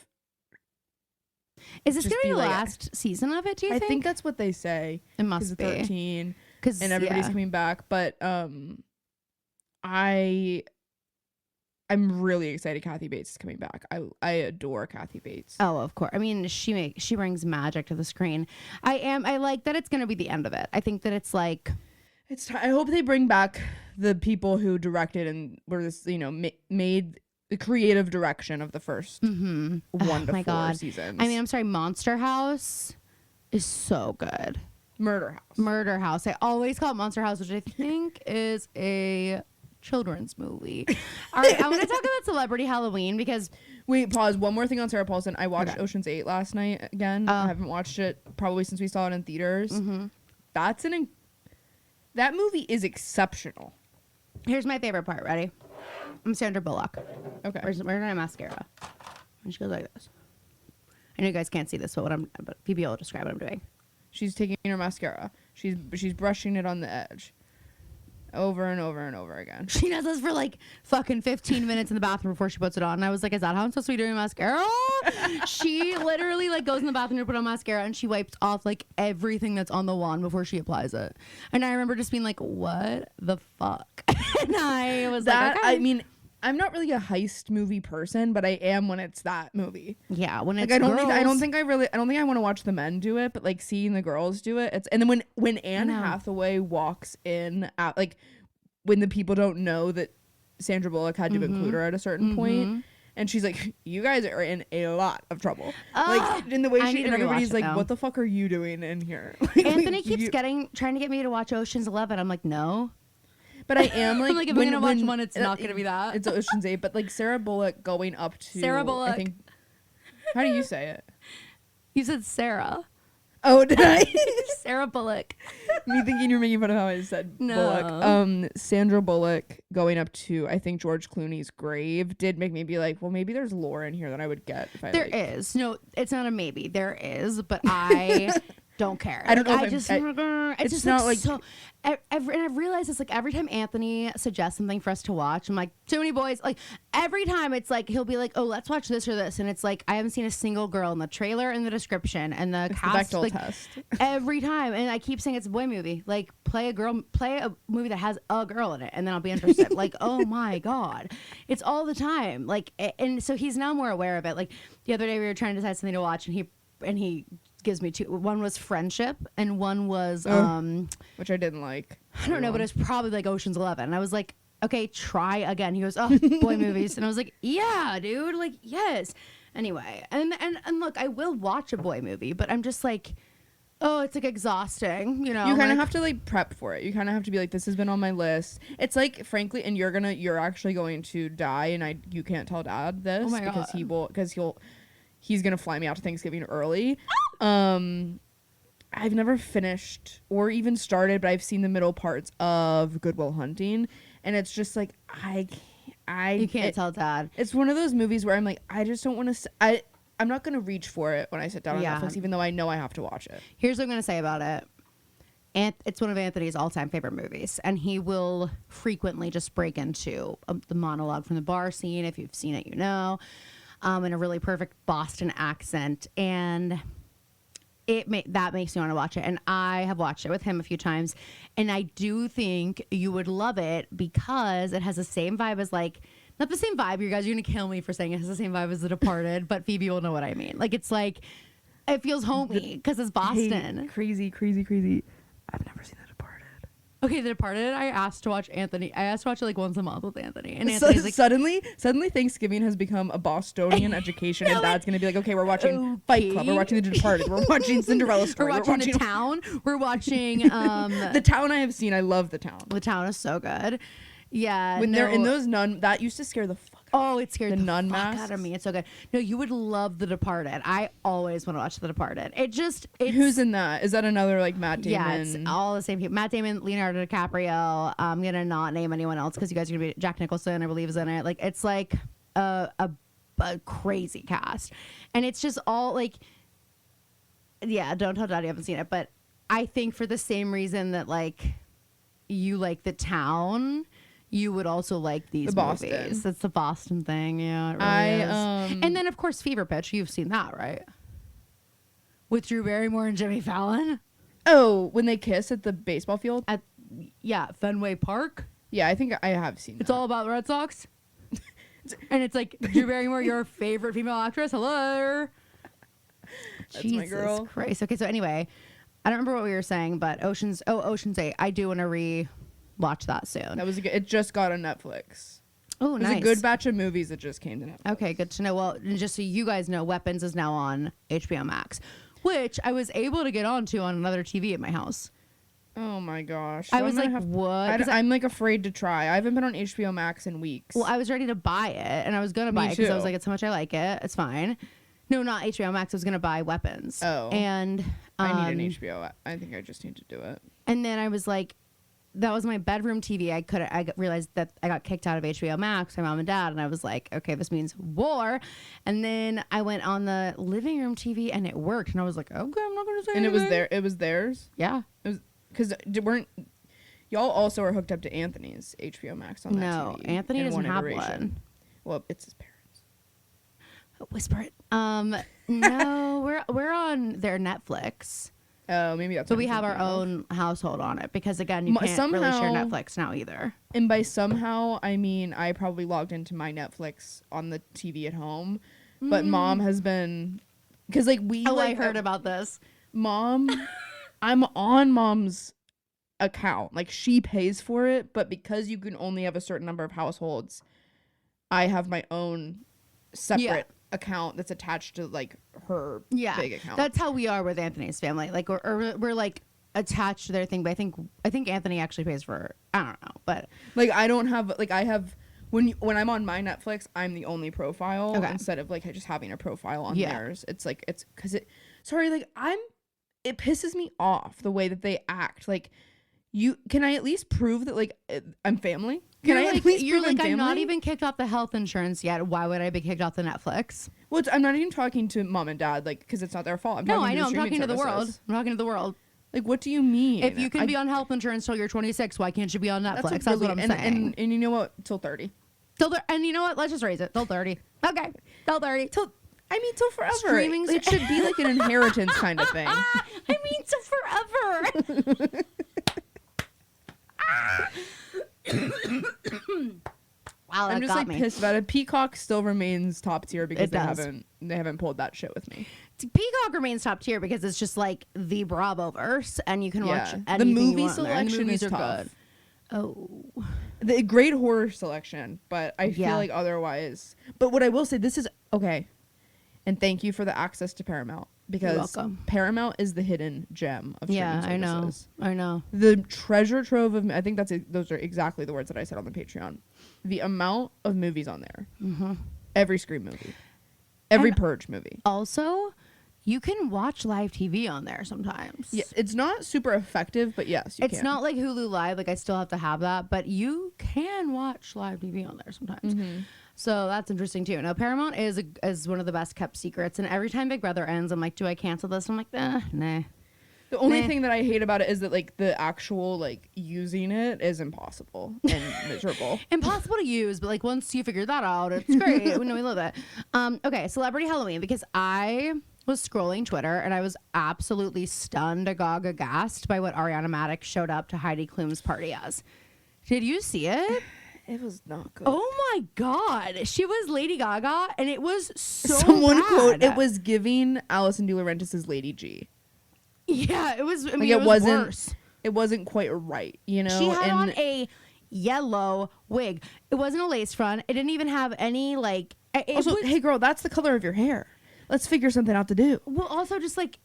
Is this gonna be the last season of it? Do you think? I think that's what they say. It must be 13, and everybody's coming back. But I'm really excited. Kathy Bates is coming back. I adore Kathy Bates. Oh, of course. I mean, she brings magic to the screen. I like that it's gonna be the end of it. I think that it's like. I hope they bring back the people who directed and were this made the creative direction of the first 1 to 4 seasons. I mean, I'm sorry, Monster House is so good. Murder House. I always call it Monster House, which I think is a children's movie. All right, I want to talk about Celebrity Halloween because... Wait, pause. One more thing on Sarah Paulson. I watched Ocean's 8 last night again. I haven't watched it probably since we saw it in theaters. Mm-hmm. That movie is exceptional. Here's my favorite part. Ready? I'm Sandra Bullock. Okay. Where's my mascara? And she goes like this. I know you guys can't see this, but Phoebe will describe what I'm doing. She's taking her mascara. She's brushing it on the edge. over and over and over again. She does this for like fucking 15 minutes in the bathroom before she puts it on. And I was like, is that how I'm supposed to be doing mascara? She literally like goes in the bathroom to put on mascara and she wipes off like everything that's on the wand before she applies it. And I remember just being like, what the fuck? And I was That, like, okay. I mean, I'm not really a heist movie person, but I am when it's that movie. Yeah, when Like it's girls. I don't think I want to watch the men do it, but like seeing the girls do it, and then when Anne Hathaway walks in at like when the people don't know that Sandra Bullock had to include her at a certain point, and she's like, you guys are in a lot of trouble. Like in the way and everybody's like, what the fuck are you doing in here? Like, Anthony keeps trying to get me to watch Ocean's 11. I'm like, no. But I am like, I'm like, if I'm gonna watch one, it's not gonna be that. It's Ocean's 8, but like Sarah Bullock going up to Sarah Bullock. I think, how do you say it? You said Sarah. Oh, did I? Sarah Bullock. Me thinking you're making fun of how I said Bullock. Sandra Bullock going up to I think George Clooney's grave did make me be like, well, maybe there's lore in here that I would get if I There is. No, it's not a maybe. There is, but I don't care. I don't know. It's just not like so. And I've realized it's like every time Anthony suggests something for us to watch, I'm like, too many boys. Like every time it's like he'll be like, oh, let's watch this or this, and it's like I haven't seen a single girl in the trailer, in the description, and the cast. The Bechdel like, test. Every time, and I keep saying it's a boy movie. Like play a movie that has a girl in it, and then I'll be interested. Like, oh my god, it's all the time. Like, and so he's now more aware of it. Like the other day we were trying to decide something to watch, and he gives me two. One was Friendship, and one was which I didn't like. I don't know, but it was probably like Ocean's 11. And I was like, okay, try again. He goes, oh, boy movies, and I was like, yeah, dude, like yes. Anyway, and look, I will watch a boy movie, but I'm just like, oh, it's like exhausting, you know. You kind of have to like prep for it. You kind of have to be like, this has been on my list. It's like, frankly, and you're actually going to die, and you can't tell Dad this because he's gonna fly me out to Thanksgiving early. I've never finished or even started, but I've seen the middle parts of Good Will Hunting, and it's just like you can't tell Dad. It's one of those movies where I'm like, I just don't want to. I'm not gonna reach for it when I sit down on Netflix, even though I know I have to watch it. Here's what I'm gonna say about it. It's one of Anthony's all-time favorite movies, and he will frequently just break into the monologue from the bar scene. If you've seen it, you know, in a really perfect Boston accent, and that makes me want to watch it. And I have watched it with him a few times, and I do think you would love it because it has the same vibe as like, not the same vibe, you guys are gonna kill me for saying it has the same vibe as The Departed, but Phoebe will know what I mean. Like it's like, it feels homey because it's Boston. Hey, crazy. I've never seen The Departed. Okay, The Departed, I asked to watch it like once a month with Anthony. And Anthony's like, suddenly Thanksgiving has become a Bostonian education, and Dad's gonna be like, okay, we're watching Fight Club, we're watching The Departed, we're watching Cinderella Story, we're watching The Town, we're watching The Town. I have seen. I love The Town. The Town is so good. Yeah, when they're in those nun, that used to scare the fuck. Oh, it scared the nun fuck masks out of me. It's so good. No, you would love The Departed. I always want to watch The Departed. It's who's in that? Is that another like Matt Damon? Yeah, it's all the same people. Matt Damon, Leonardo DiCaprio. I'm gonna not name anyone else because you guys are gonna be Jack Nicholson, I believe, is in it. Like it's like a crazy cast, and it's just all like, yeah. Don't tell Dad you haven't seen it, but I think for the same reason that like you like The Town, you would also like these movies. It's the Boston thing, yeah. It really is. And then of course Fever Pitch. You've seen that, right? With Drew Barrymore and Jimmy Fallon. Oh, when they kiss at the baseball field at Fenway Park. Yeah, I think I have seen. It's all about the Red Sox. And it's like, Drew Barrymore, your favorite female actress. Hello. That's Jesus my girl. Christ. Okay, so anyway, I don't remember what we were saying, but Ocean's 8. I do want to watch that soon. That was it just got on Netflix. Oh, nice. It was a good batch of movies that just came to Netflix. Okay, good to know. Well, just so you guys know, Weapons is now on HBO Max, which I was able to get onto on another TV at my house. Oh my gosh. So I was like, what? I'm like afraid to try. I haven't been on HBO Max in weeks. Well, I was ready to buy it, and I was going to buy it because I was like, it's how much I like it. It's fine. No, not HBO Max. I was going to buy Weapons. Oh. And I need an HBO. I think I just need to do it. And then I was like, that was my bedroom TV. I realized that I got kicked out of HBO Max by Mom and Dad, and I was like, okay, this means war. And then I went on the living room TV, and it worked. And I was like, okay, I'm not gonna say. And anything. It was theirs. Yeah, it was because Y'all also are hooked up to Anthony's HBO Max on that No, TV Anthony in doesn't have iteration. one. Well, it's his parents. Whisper it. No, we're on their Netflix. Oh, maybe that's So what we I'm have our thinking of. own household on it because again, you can't really share somehow- Netflix now either. And by somehow, I mean I probably logged into my Netflix on the TV at home, but mom has been, because like we. Oh, like, I heard about this. Mom, I'm on mom's account. Like she pays for it, but because you can only have a certain number of households, I have my own separate account that's attached to like her big account. That's how we are with Anthony's family. Like we're like attached to their thing, but I think Anthony actually pays for. I don't know, but like I don't have like I have when I'm on my Netflix, I'm the only profile instead of like just having a profile on theirs. It's like it's because it. Sorry, like it pisses me off the way that they act. Like can I at least prove that like I'm family? Can I at least you're prove like I'm not family? even kicked off the health insurance yet. Why would I be kicked off the Netflix? Well, I'm not even talking to mom and dad, like, because it's not their fault. No, I know. I'm talking to the world. I'm talking to the world. Like, what do you mean? If you can be on health insurance till you're 26, why can't you be on Netflix? That's what I'm saying. And you know what? Till 30. And you know what? Let's just raise it till 30. Okay, till 30. Till forever. Streaming It should be like an inheritance kind of thing. I mean, till forever. Wow, that I'm just got like me. pissed about it. Peacock still remains top tier because It does. they haven't pulled that shit with me. Peacock remains top tier because it's just like the Bravoverse, and you can watch The anything movie you want on there, and the selection movies is are tough. good. Oh, The great horror selection, but I feel Yeah. like otherwise. But what I will say, this is okay, and thank you for the access to Paramount because welcome. Paramount is the hidden gem of yeah, streaming I know. services. I know. The treasure trove of I think those are exactly the words that I said on the Patreon. The amount of movies on there, every Scream movie, every And Purge movie. Also, you can watch live TV on there sometimes. Yeah, it's not super effective, but yes, you It's can. not like Hulu Live, like I still have to have that, but you can watch live TV on there sometimes. So that's interesting too. Now Paramount is one of the best kept secrets, and every time Big Brother ends, I'm like, do I cancel this? I'm like, nah. The only Meh. thing that I hate about it is that like the actual like using it is impossible and miserable. Impossible to use, but like once you figure that out, it's great. We know we love it. Okay, Celebrity Halloween, because I was scrolling Twitter and I was absolutely stunned, agog aghast by what Ariana Madix showed up to Heidi Klum's party as. Did you see it? It was not good. Oh my god, she was Lady Gaga, and it was so Someone bad. quote it was giving Alison De Laurentiis's Lady G. Yeah, it was. I mean, Like, it it was wasn't worse. It wasn't quite right, you know. She had and on a yellow wig. It wasn't a lace front. It didn't even have any like. It also, was, hey girl, that's the color of your hair. Let's figure something out to do. well, also just like,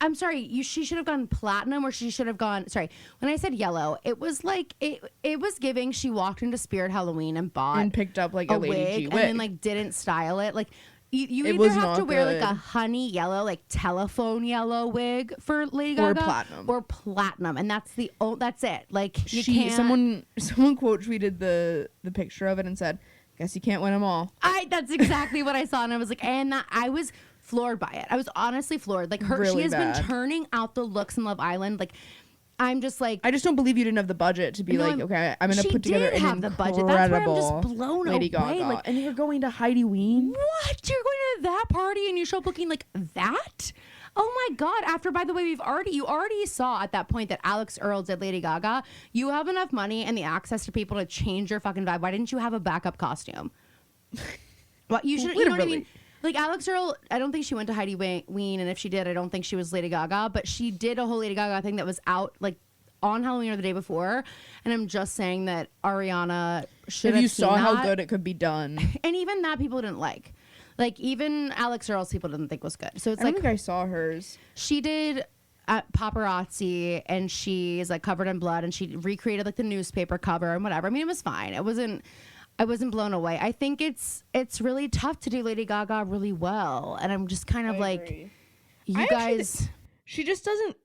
I'm sorry. She should have gone platinum, or she should have gone. Sorry, when I said yellow, it was like it was giving. She walked into Spirit Halloween and bought And picked up like a Lady G wig. and then like didn't style it. Like you It either was have not to wear like good. a honey yellow, like telephone yellow wig for Lady Or Gaga, platinum. and that's that's it. Like you she can't. someone quote tweeted the picture of it and said, "Guess you can't win them all." That's exactly what I saw, and I was like, and that I was floored by it. I was honestly floored. Like Really she has bad. been turning out the looks in Love Island. Like I'm just like. I just don't believe you didn't have the budget to be No, like, okay, I'm gonna she put together did an have the budget. That's why I'm just incredible blown Lady away. Gaga. Like, and you're going to Heidi Ween? what? You're going to that party and you show up looking like that? Oh my god! After, by the way, you already saw at that point that Alex Earl did Lady Gaga. You have enough money and the access to people to change your fucking vibe. Why didn't you have a backup costume? What you should, you know what I mean? Like Alex Earl, I don't think she went to Heidi Ween, and if she did, I don't think she was Lady Gaga. But she did a whole Lady Gaga thing that was out like on Halloween or the day before. And I'm just saying that Ariana should If have you seen saw how that. good it could be done. And even that people didn't like. Like even Alex Earl's people didn't think was good. So it's I don't like think I saw hers. she did paparazzi, and she's like covered in blood, and she recreated like the newspaper cover and whatever. I mean, it was fine. I wasn't blown away. I think it's really tough to do Lady Gaga really well, and I'm just kind of I like, agree. you I actually guys. She just doesn't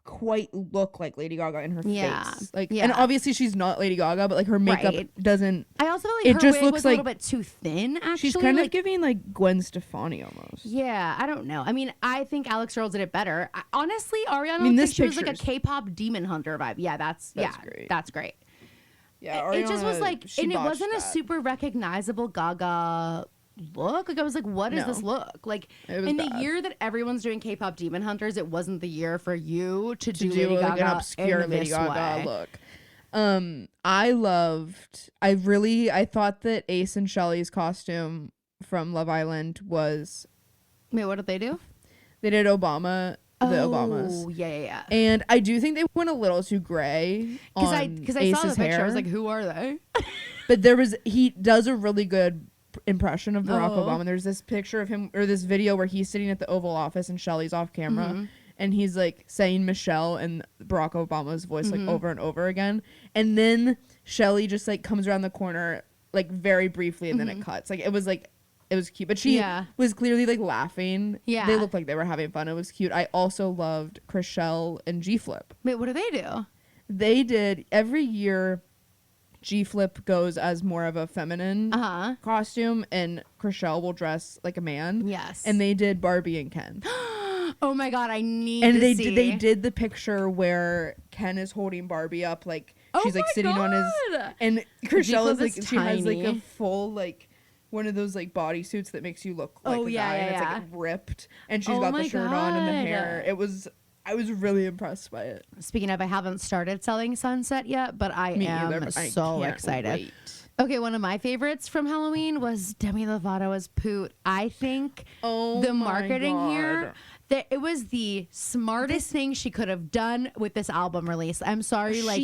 quite look like Lady Gaga in her Yeah. face. Like, Yeah. and obviously she's not Lady Gaga, but like her makeup Right. doesn't. I also feel like It her just wig looks was a little like- bit too thin. Actually, She's kind like, of giving like Gwen Stefani almost. Yeah, I don't know. I mean, I think Alex Earl did it better. Honestly, Ariana, I mean, think this she was like a picture's- K-pop demon hunter vibe. Yeah, that's great. That's great. Yeah, It just was Ariana, like, she and it botched wasn't a that. super recognizable Gaga look. Like I was like, what is No. this look? Like It was in the bad. year that everyone's doing K-pop demon hunters, it wasn't the year for you to do do Lady like Gaga an obscure in Lady this Gaga way. look. I thought that Ace and Shelley's costume from Love Island was, Wait, what did they do? they did Obama, the Obamas. Oh, yeah. And I do think they went a little too gray Because I Ace's saw the picture, hair. I was like, who are they? But he does a really good impression of Barack Obama. There's this picture of him, or this video where he's sitting at the Oval Office and Shelley's off camera, and he's like saying Michelle and Barack Obama's voice like over and over again. And then Shelley just like comes around the corner like very briefly, and then it cuts. Like it was cute, but she was clearly like laughing. Yeah. They looked like they were having fun. It was cute. I also loved Chrishell and G Flip. Wait, what do they do? They did every year. G Flip goes as more of a feminine costume, and Chrishell will dress like a man. Yes. And they did Barbie and Ken. Oh my god, I need And to they see. they did the picture where Ken is holding Barbie up, like she's like my sitting on his, God. and Chrishell is Flip like is she has like a tiny. full like one of those like bodysuits that makes you look like Oh, a yeah, guy, and yeah, it's like ripped, and she's Oh got my the shirt on and the God. hair. I was really impressed by it. Speaking of, I haven't started selling Sunset yet, but I Me am either, but I so can't excited. wait. Okay, one of my favorites from Halloween was Demi Lovato as Poot. I think Oh the my marketing here, God. that it was the smartest thing she could have done with this album release. I'm sorry, like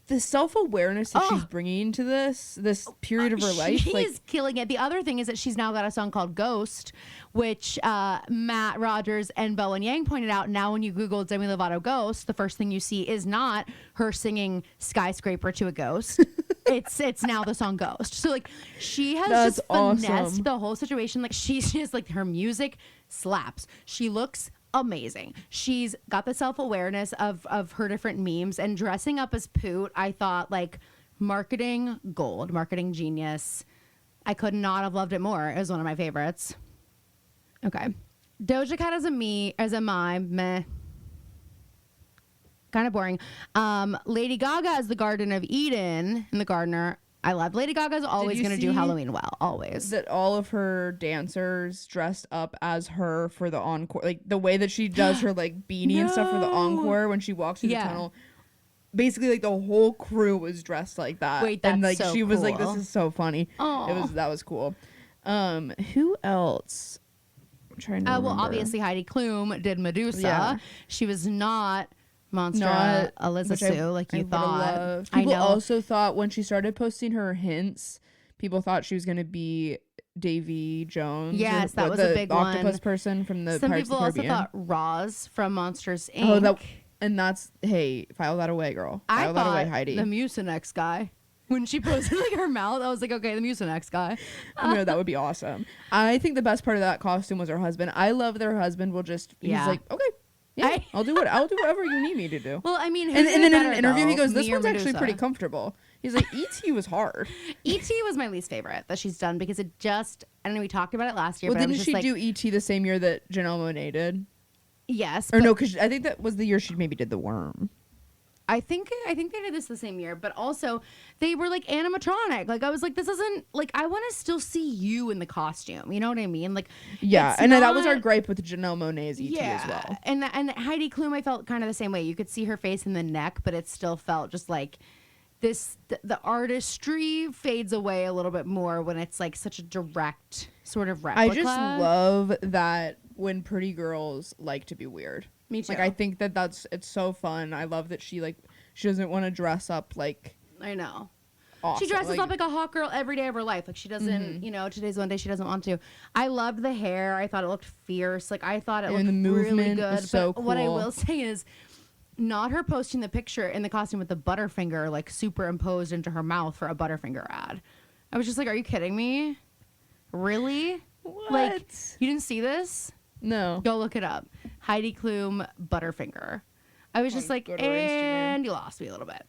The self-awareness that she's Oh. bringing to this period of her life, she like is killing it. The other thing is that she's now got a song called Ghost, which Matt Rogers and Bowen Yang pointed out. Now when you Google Demi Lovato Ghost, the first thing you see is not her singing Skyscraper to a ghost. it's now the song Ghost. So like she has That's just finessed awesome. the whole situation. Like she's just like, her music slaps. She looks amazing. She's got the self-awareness of her different memes, and dressing up as Poot, I thought like marketing gold, marketing genius. I could not have loved it more. It was one of my favorites. Okay. Doja Cat as a mime, meh. Kind of boring. Lady Gaga as the Garden of Eden and the Gardener. I love Lady Gaga's always you going to do see Halloween well, always. that all of her dancers dressed up as her for the encore, like the way that she does her like beanie and stuff for the No. encore when she walks through Yeah. the tunnel. Basically, like the whole crew was dressed like that. Wait, and that's like so she was like, cool. "This is so funny." Aw. That was cool. Who else? I'm trying to Well, remember. obviously Heidi Klum did Medusa. Yeah. She was not Monster Not Eliza which Sue like I you would've thought. loved. I People know. also thought when she started posting her hints, people thought she was going to be Davy Jones. Yes, or that was a the big octopus one. person from the Some Pirates people of the also Caribbean. thought Roz from Monsters Inc. Oh, and that's, hey, file that away, girl. I File that away, thought Heidi. the Mucinex guy. When she posted like her mouth, I was like, okay, the Mucinex guy. No, that would be awesome. I think the best part of that costume was her husband. I love that her husband will just, Yeah. he's like, okay, yeah, I'll do whatever you need me to do. Well, I mean, And then in an interview, he though, goes, "This me or one's actually Medusa?" pretty comfortable." He's like, "E.T. was hard." E.T. was my least favorite that she's done because it just, I don't know, we talked about it last year, Well, but I didn't was just she like, do E.T. the same year that Janelle Monáe did? yes. Or but no, because I think that was the year she maybe did The Worm. I think they did this the same year, but also they were like animatronic. Like I was like, this isn't like, I want to still see you in the costume. You know what I mean? Like, Yeah, it's and that was our not- gripe with Janelle Monáe's E.T. as well. And Heidi Klum, I felt kind of the same way. You could see her face in the neck, but it still felt just like this. The artistry fades away a little bit more when it's like such a direct sort of I replica. just love that when pretty girls like to be weird. Me too. Like I think it's so fun. I love that she doesn't want to dress up like I know. awesome. She dresses up like a hot girl every day of her life. Like she doesn't, you know, today's one day she doesn't want to. I loved the hair. I thought it looked fierce. Like I thought it And looked the movement really is good. so But what I cool. will say is not her posting the picture in the costume with the Butterfinger like superimposed into her mouth for a Butterfinger ad. I was just like, are you kidding me? Really? Like you didn't see this? No. Go look it up. Heidi Klum Butterfinger. I was just like, go to her Instagram. and you lost me a little bit.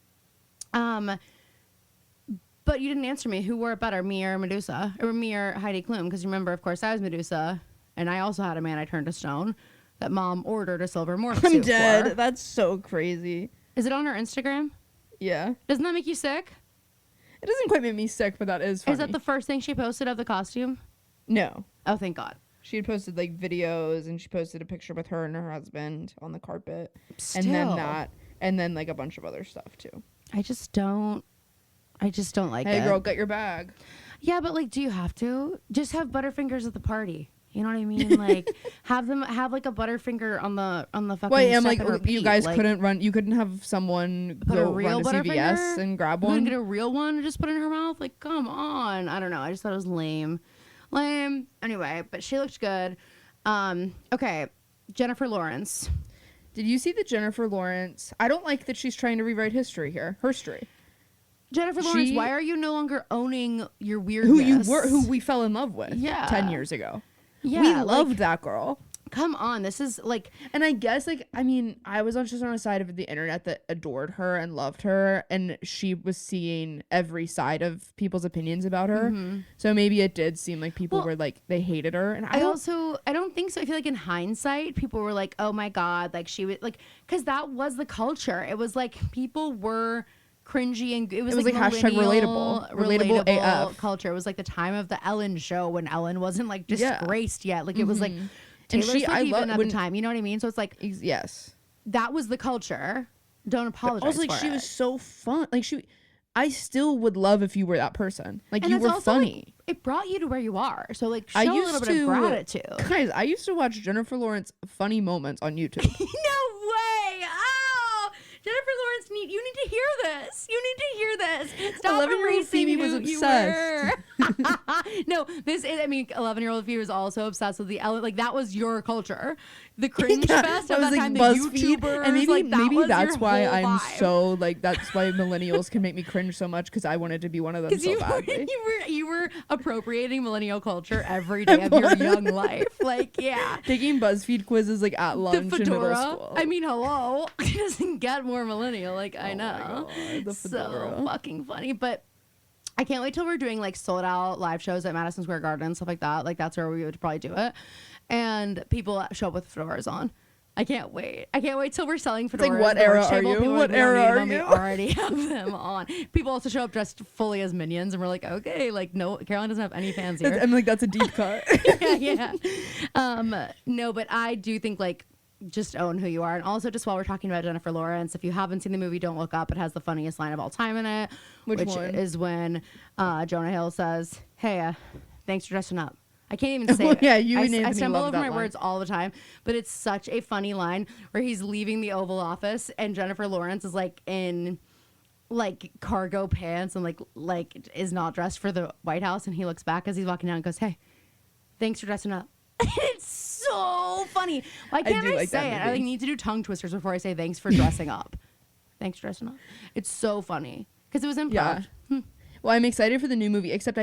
But you didn't answer me. Who wore it better, me or Medusa? Or me or Heidi Klum? Because remember, of course, I was Medusa, and I also had a man I turned to stone that Mom ordered a silver morph I'm suit dead. for. That's so crazy. Is it on her Instagram? Yeah. Doesn't that make you sick? It doesn't quite make me sick, but that is funny. Is that the first thing she posted of the costume? No. Oh, thank God. She had posted like videos, and she posted a picture with her and her husband on the carpet. Still. And then that, and then like a bunch of other stuff too. I just don't like Hey it. girl, get your bag. Yeah, but like, do you have to? Just have Butterfingers at the party. You know what I mean? Like, have like a Butterfinger on the fucking. Wait, and step like and repeat. you guys Like, couldn't run. You couldn't have someone put a go real run to CVS Butterfinger? and grab You couldn't one. get a real one and just put it in her mouth. Like, come on. I don't know. I just thought it was lame. Anyway, but she looked good. Okay, Jennifer Lawrence. Did you see the Jennifer Lawrence? I don't like that she's trying to rewrite history here. Herstory. Jennifer Lawrence, why are you no longer owning your Who weirdness? who we fell in love with Yeah. 10 years ago. Yeah, We like, loved that girl. Come on, this is like. And I guess, like, I mean, I was just on a side of the internet that adored her and loved her, and she was seeing every side of people's opinions about her. Mm-hmm. So maybe it did seem like people Well, were like, they hated her. And I don't think so. I feel like in hindsight, people were like, "Oh my God!" Like she was like, because that was the culture. It was like people were cringy and it was like hashtag millennial, relatable AF culture. It was like the time of the Ellen show when Ellen wasn't like disgraced yet. Like it was like Taylor Swift even at the time. You know what I mean? So it's like yes, that was the culture. Don't apologize. also, like, for she it. was so fun. Like I still would love if you were that person. Like And you it's were also, funny. Like, it brought you to where you are. So like show I a used little bit of gratitude. Guys, I used to watch Jennifer Lawrence funny moments on YouTube. No way! Oh, Jennifer Lawrence, you need to hear this. You need to hear this. Stop 11-year-old erasing Phoebe was who you obsessed. were. No, this is. I mean, 11-year-old Phoebe was also obsessed with the Ellen. Like that was your culture. The cringe fest that of was that like time. The BuzzFeed, YouTubers, and like, that maybe was that's your why whole I'm vibe. so like that's why millennials can make me cringe so much because I wanted to be one of them so badly. You were appropriating millennial culture every day of your young life. Like, yeah. Taking BuzzFeed quizzes like at lunch in middle fedora. school. I mean, hello. It doesn't get more millennial. Like, I Oh my know. God, the fedora. So fucking funny. But I can't wait till we're doing like sold out live shows at Madison Square Garden and stuff like that. Like, that's where we would probably do it. And people show up with fedoras on. I can't wait. I can't wait till we're selling fedoras. like, what at the era merch are table. you? People are What like, we don't era need are them. you? We already have them on. People also show up dressed fully as minions, and we're like, okay, like, no, Caroline doesn't have any fans here. I'm like, that's a deep cut. yeah. No, but I do think like just own who you are. And also just while we're talking about Jennifer Lawrence, if you haven't seen the movie, Don't Look Up, it has the funniest line of all time in it. Which which one? is when Jonah Hill says, hey, thanks for dressing up. I can't even say it. Yeah, you and I Anthony stumble love over that my line. words all the time, but it's such a funny line where he's leaving the Oval Office and Jennifer Lawrence is like in like cargo pants and like is not dressed for the White House, and he looks back as he's walking down and goes, hey, thanks for dressing up. It's so funny. Why can't do I like that say it? I movie. like need to do tongue twisters before I say thanks for dressing up. Thanks for dressing up. It's so funny because it was improv. Yeah. Well, I'm excited for the new movie, except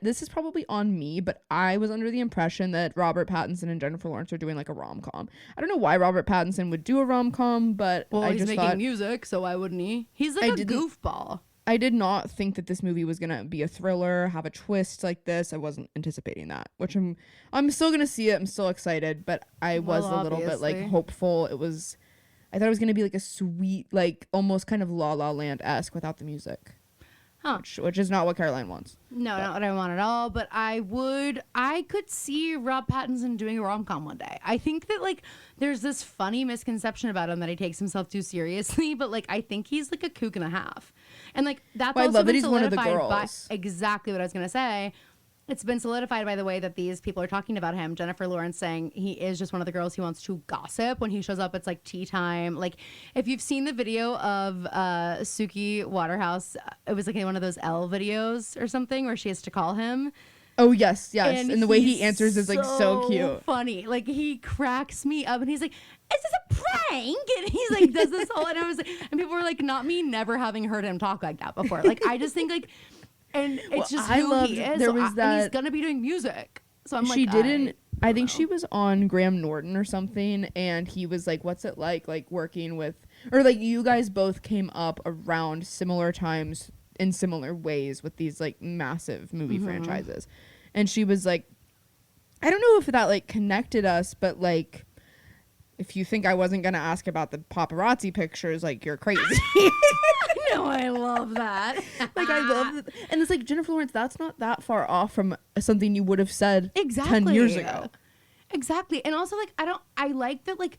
this is probably on me, but I was under the impression that Robert Pattinson and Jennifer Lawrence are doing like a rom-com. I don't know why Robert Pattinson would do a rom-com, but Well, I he's just making thought music, so why wouldn't he? He's like I a didn't- goofball. I did not think that this movie was gonna be a thriller, have a twist like this. I wasn't anticipating that, which I'm still gonna see it. I'm still excited, but I was Well, a little bit like obviously. hopeful. I thought it was gonna be like a sweet, like almost kind of La La Land-esque without the music. Huh. Which is not what Caroline wants. No, not what I want at all. But I could see Rob Pattinson doing a rom-com one day. I think that like there's this funny misconception about him that he takes himself too seriously, but like I think he's like a kook and a half. And like that's Well, I also love that been he's one of the solidified by girls. exactly what I was gonna say. It's been solidified by the way that these people are talking about him. Jennifer Lawrence saying he is just one of the girls he wants to gossip. When he shows up, it's like tea time. Like, if you've seen the video of Suki Waterhouse, it was like in one of those Elle videos or something where she has to call him. Oh yes, and the way he he's answers is like so cute. funny. Like, he cracks me up, and he's like, "Is this a prank?" And he's like, does this whole, and I was like, and people were like, not me, never having heard him talk like that before. Like, I just think like, and it's Well, just I who loved- he is. there So was and he's that- gonna be doing music. So I'm like, She didn't I think she was on Graham Norton or something, and he was like, what's it like working with, or like you guys both came up around similar times in similar ways with these like massive movie franchises. And she was like, I don't know if that like connected us, but like, if you think I wasn't going to ask about the paparazzi pictures, like you're crazy. No, I love that. Like I love it. And it's like, Jennifer Lawrence, that's not that far off from something you would have said 10 years ago. Exactly. And also like, I like that like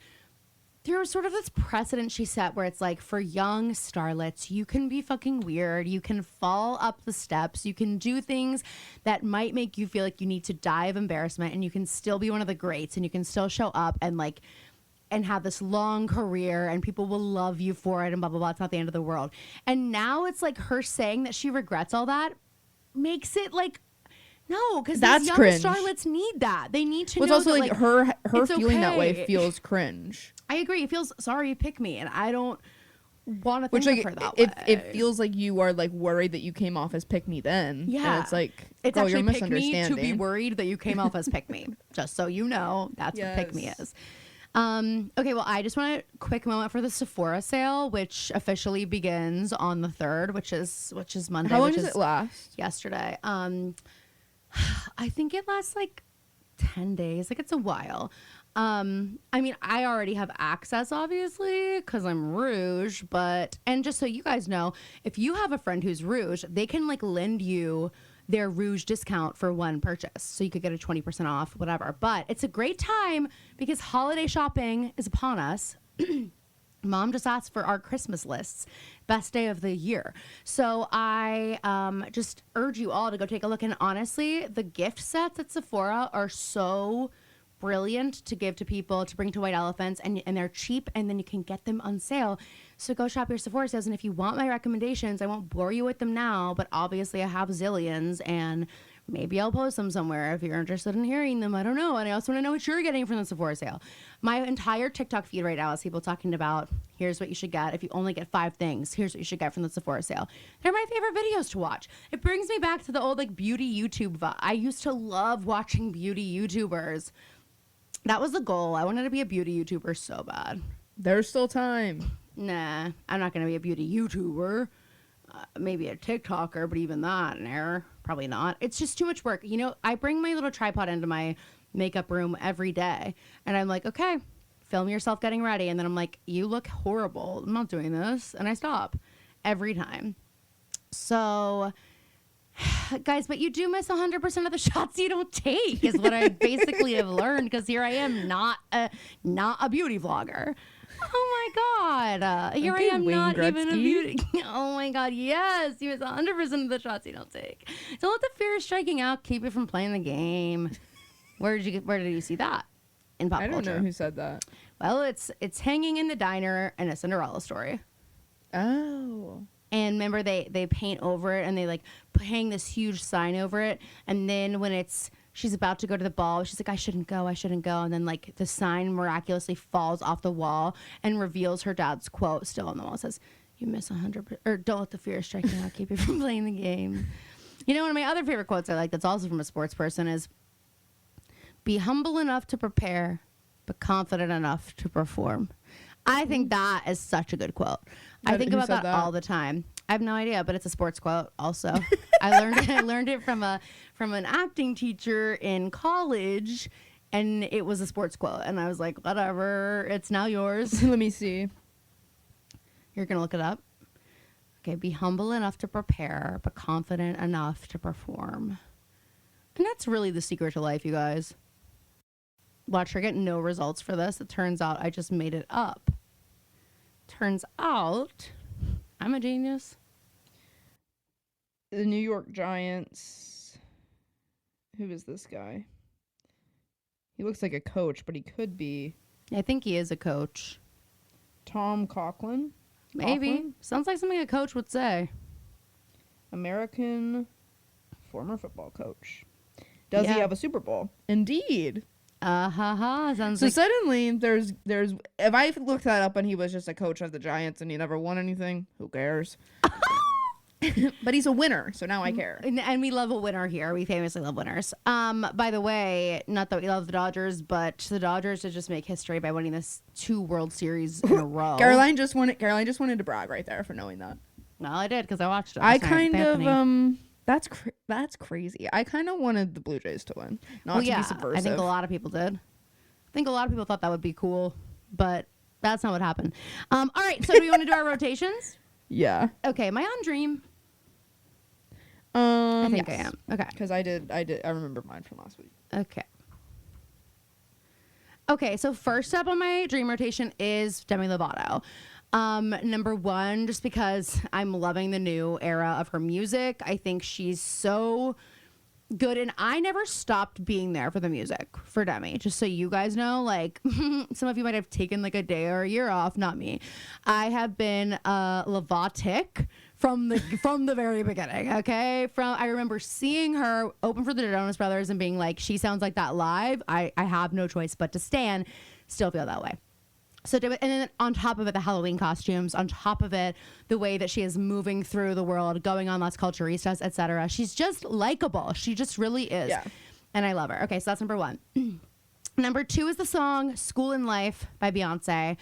there was sort of this precedent she set where it's like for young starlets, you can be fucking weird. You can fall up the steps. You can do things that might make you feel like you need to die of embarrassment, and you can still be one of the greats, and you can still show up and like, and have this long career, and people will love you for it, and blah, blah, blah. It's not the end of the world. And now it's like her saying that she regrets all that makes it like, no, because these young cringe. Starlets need that. They need to know it's also that, like her feeling that way okay. feels cringe. I agree. It feels, sorry, pick me. And I don't want to think Which, like, of her that way. it feels like you are like worried that you came off as pick me then. Yeah. And it's like, it's girl, actually you're pick me misunderstanding. to be worried that you came off as pick me. Just so you know, that's what pick me is. Okay, well, I just want a quick moment for the Sephora sale, which officially begins on the 3rd, which is Monday. How long does it last? Yesterday. I think it lasts like 10 days. Like, it's a while. I mean, I already have access, obviously, because I'm Rouge, and just so you guys know, if you have a friend who's Rouge, they can like lend you their Rouge discount for one purchase. So you could get a 20% off, whatever. But it's a great time because holiday shopping is upon us. Mom just asked for our Christmas lists, best day of the year. So I just urge you all to go take a look. And honestly, the gift sets at Sephora are so brilliant to give to people, to bring to white elephants, and they're cheap, and then you can get them on sale. So go shop your Sephora sales. And if you want my recommendations, I won't bore you with them now, but obviously I have zillions, and maybe I'll post them somewhere if you're interested in hearing them. I don't know. And I also want to know what you're getting from the Sephora sale. My entire TikTok feed right now is people talking about, here's what you should get. If you only get 5 things, here's what you should get from the Sephora sale. They're my favorite videos to watch. It brings me back to the old like beauty YouTube vibe. I used to love watching beauty YouTubers. That was the goal. I wanted to be a beauty YouTuber so bad. There's still time. Nah, I'm not going to be a beauty YouTuber. Maybe a TikToker, but even that, probably not. It's just too much work. You know, I bring my little tripod into my makeup room every day, and I'm like, okay, film yourself getting ready. And then I'm like, you look horrible. I'm not doing this. And I stop every time. So, guys, but you do miss 100% of the shots you don't take is what I basically have learned, because here I am not a beauty vlogger. Oh my God. Here I am, not even a beauty. Oh my God. Yes. You miss 100% of the shots you don't take. Don't let the fear of striking out keep you from playing the game. Where did you see that? In pop culture? I don't know who said that. Well, it's hanging in the diner in A Cinderella Story. Oh. And remember, they paint over it, and they like hang this huge sign over it. And then when she's about to go to the ball, she's like, I shouldn't go. And then like the sign miraculously falls off the wall and reveals her dad's quote still on the wall. It says, you miss 100%, or don't let the fear of striking out keep you from playing the game. You know, one of my other favorite quotes I like that's also from a sports person is, be humble enough to prepare, but confident enough to perform. I think that is such a good quote. I think about that all the time. I have no idea, but it's a sports quote also. I learned it from an acting teacher in college, and it was a sports quote. And I was like, whatever, it's now yours. Let me see. You're going to look it up? Okay, be humble enough to prepare, but confident enough to perform. And that's really the secret to life, you guys. Watch her get no results for this. It turns out I just made it up. Turns out I'm a genius. The New York Giants. Who is this guy? He looks like a coach, but he could be. I think he is a coach. Tom Coughlin? Maybe. Coughlin? Sounds like something a coach would say. American former football coach. Does he have a Super Bowl? Indeed. Sounds so like suddenly there's if I looked that up and he was just a coach of the Giants and he never won anything, who cares? But he's a winner, so now I care. And we love a winner here. We famously love winners. By the way, not that we love the Dodgers, but the Dodgers did just make history by winning this 2 World Series in a row. Caroline just wanted to brag right there for knowing that. No, I did because I watched it. I kind of that's crazy. I kind of wanted the Blue Jays to win, not to be subversive. I think a lot of people did. I think a lot of people thought that would be cool, but that's not what happened. All right, so do we want to do our rotations? Yeah. Okay, am I on Dream? I think yes. I am. Okay. Because I remember mine from last week. Okay, so first up on my Dream rotation is Demi Lovato. Number 1, just because I'm loving the new era of her music. I think she's so good, and I never stopped being there for the music for Demi, just so you guys know. Like, some of you might have taken like a day or a year off, not me. I have been Lovatic from the very beginning. Okay, I remember seeing her open for the Jonas Brothers and being like, she sounds like that live. I have no choice but to stand. Still feel that way. So, and then on top of it, the Halloween costumes, on top of it, the way that she is moving through the world, going on Las Culturistas, etc. She's just likable. She just really is. Yeah. And I love her. Okay, so that's number 1. Number 2 is the song School in Life by Beyonce.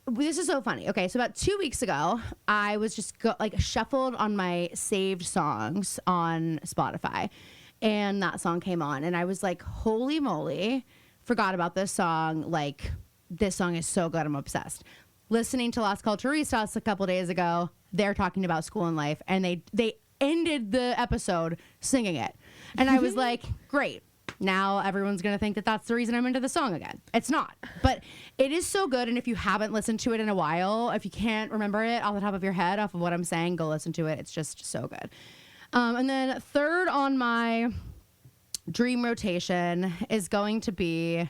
This is so funny. Okay, so about 2 weeks ago, I was just shuffled on my saved songs on Spotify, and that song came on, and I was like, holy moly. Forgot about this song. Like, this song is so good. I'm obsessed. Listening to Las Culturistas a couple days ago, they're talking about School in Life, and they ended the episode singing it. And I was like, great. Now everyone's going to think that that's the reason I'm into the song again. It's not. But it is so good, and if you haven't listened to it in a while, if you can't remember it off the top of your head, off of what I'm saying, go listen to it. It's just so good. And then third on my Dream rotation is going to be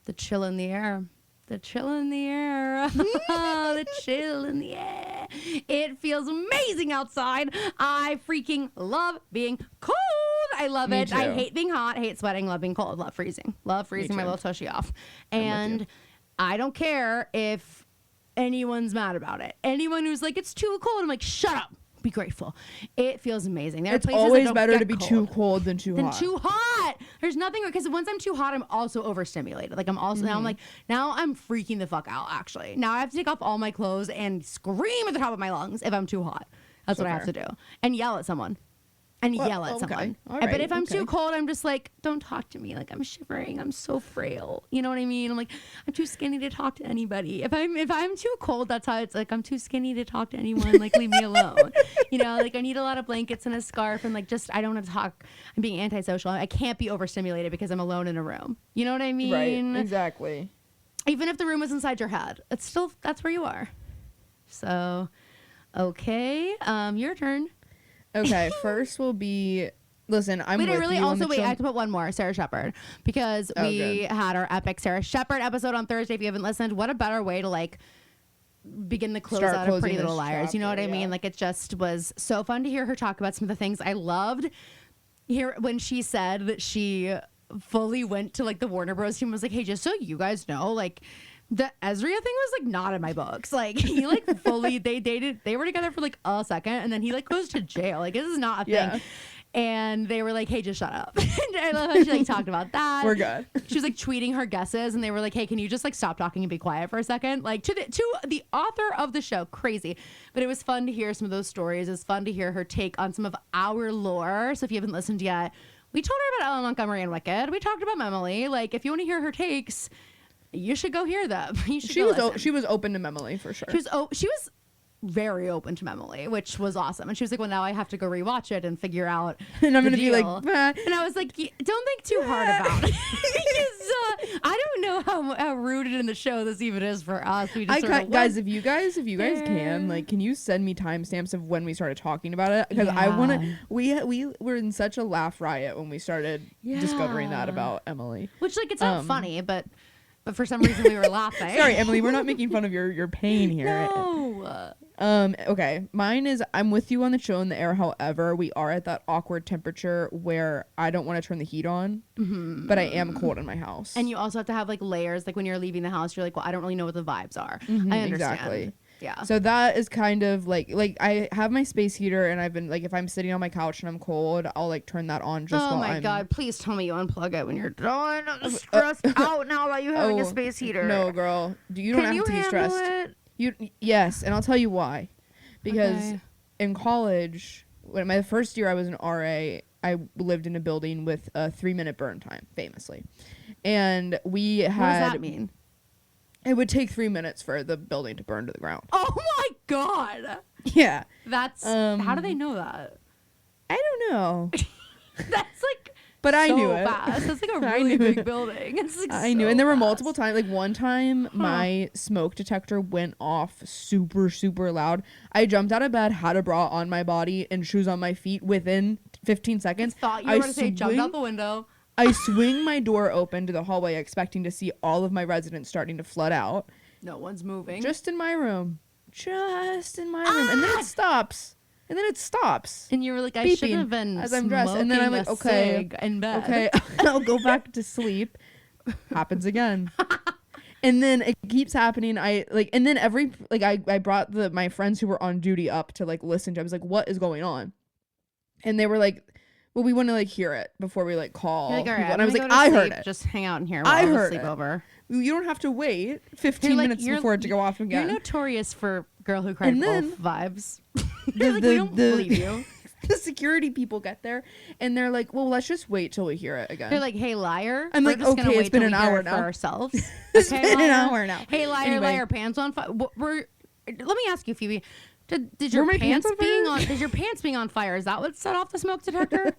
The Chill in the Air. The chill in the air. The chill in the air. It feels amazing outside. I freaking love being cold. I love it. I hate being hot, hate sweating, love being cold, love freezing. Love freezing my little tushy off. And I don't care if anyone's mad about it. Anyone who's like, it's too cold, I'm like, shut up. Be grateful. It feels amazing. It's always better to be too cold than too hot. Too hot. There's nothing, because once I'm too hot, I'm also overstimulated. Like, I'm also now I'm freaking the fuck out. Actually, now I have to take off all my clothes and scream at the top of my lungs if I'm too hot. That's what I have to do, and yell at someone. Someone. Right, but if I'm too cold, I'm just like, don't talk to me. Like, I'm shivering. I'm so frail. You know what I mean? I'm like, I'm too skinny to talk to anybody. If I'm too cold, that's how it's like, I'm too skinny to talk to anyone. Like, leave me alone. You know, like, I need a lot of blankets and a scarf, and like, just, I don't want to talk. I'm being antisocial. I can't be overstimulated because I'm alone in a room. You know what I mean? Right. Exactly. Even if the room is inside your head, it's still, that's where you are. So, okay. Your turn. Okay, first will be. Listen, I'm with you. I have to put one more, Sarah Shepherd, because we had our epic Sarah Shepherd episode on Thursday. If you haven't listened, what a better way to like begin the close out of Pretty Little Liars. Chapter, you know what I mean? Like, it just was so fun to hear her talk about some of the things I loved. Here, when she said that she fully went to like the Warner Bros. Team, was like, hey, just so you guys know, like, the Ezria thing was like not in my books. Like, he like fully they were together for like a second, and then he like goes to jail. Like, this is not a thing. And they were like, hey, just shut up. And I love how she like talked about that. We're good. She was like tweeting her guesses, and they were like, hey, can you just like stop talking and be quiet for a second? Like, to the author of the show. Crazy. But it was fun to hear some of those stories. It was fun to hear her take on some of our lore. So if you haven't listened yet, we told her about Ellen Montgomery and Wicked. We talked about Memily. Like, if you want to hear her takes, you should go hear them. She was open to Memily for sure. She was very open to Memily, which was awesome. And she was like, well, now I have to go rewatch it and figure out and I'm gonna deal. be like, bah. And I was like, don't think too hard about it. Because I don't know how rooted in the show this even is for us. We just guys, if you guys can, like, can you send me timestamps of when we started talking about it? Because I want to. We were in such a laugh riot when we started discovering that about Emily. Which, like, it's not funny, but for some reason we were laughing. Sorry, Emily, we're not making fun of your pain here. No. Okay. Mine is I'm with you on the chill in the air. However, we are at that awkward temperature where I don't want to turn the heat on, but I am cold in my house. And you also have to have like layers. Like when you're leaving the house, you're like, well, I don't really know what the vibes are. I understand. Exactly. Yeah. So that is kind of like I have my space heater, and I've been like, if I'm sitting on my couch and I'm cold, I'll like turn that on just oh while my I'm. God, please tell me you unplug it when you're done. I'm stressed out now about you having a space heater. No, girl. You don't Can have to be handle stressed. it? Yes, and I'll tell you why. Because Okay. in college, when my first year I was an RA, I lived in a building with a 3-minute burn time, famously. And we had. What does that mean? It would take 3 minutes for the building to burn to the ground. Oh my God. Yeah. That's how do they know that? I don't know. That's like But I so knew it. fast. That's like a I really knew big it. building. It's like I knew. so And there were fast. multiple times. Like one time, my smoke detector went off super, super loud. I jumped out of bed, had a bra on my body and shoes on my feet within 15 seconds. Thought you were going to say jumped out the window. I swing my door open to the hallway, expecting to see all of my residents starting to flood out. No one's moving. Just in my room. And then it stops. And you were like, I beeping shouldn't have been as I'm dressed. And then I'm like, smoking a okay, cig in bed. okay, I'll go back to sleep. Happens again. And then it keeps happening. And then I brought my friends who were on duty up to like listen to it. I was like, what is going on? And they were like, well, we want to like hear it before we like call. You're like, all right, people. And I was like, go to I sleep. heard it. Just hang out in here while I I heard sleep it. over. You don't have to wait 15 minutes before it to go off again. You're notorious for girl who cried And then- wolf vibes. You're like, we don't believe you. The security people get there and they're like, well, let's just wait till we hear it again. They're like, hey, liar. I'm We're like, just gonna okay, wait it's been till an we hear hour it now. for ourselves. It's Okay, been an liar? hour now. Hey, liar, Anyway. liar, pants on fire. Let me ask you, Phoebe. Did Were your my pants pants on being fire? on? Did your pants being on fire? Is that what set off the smoke detector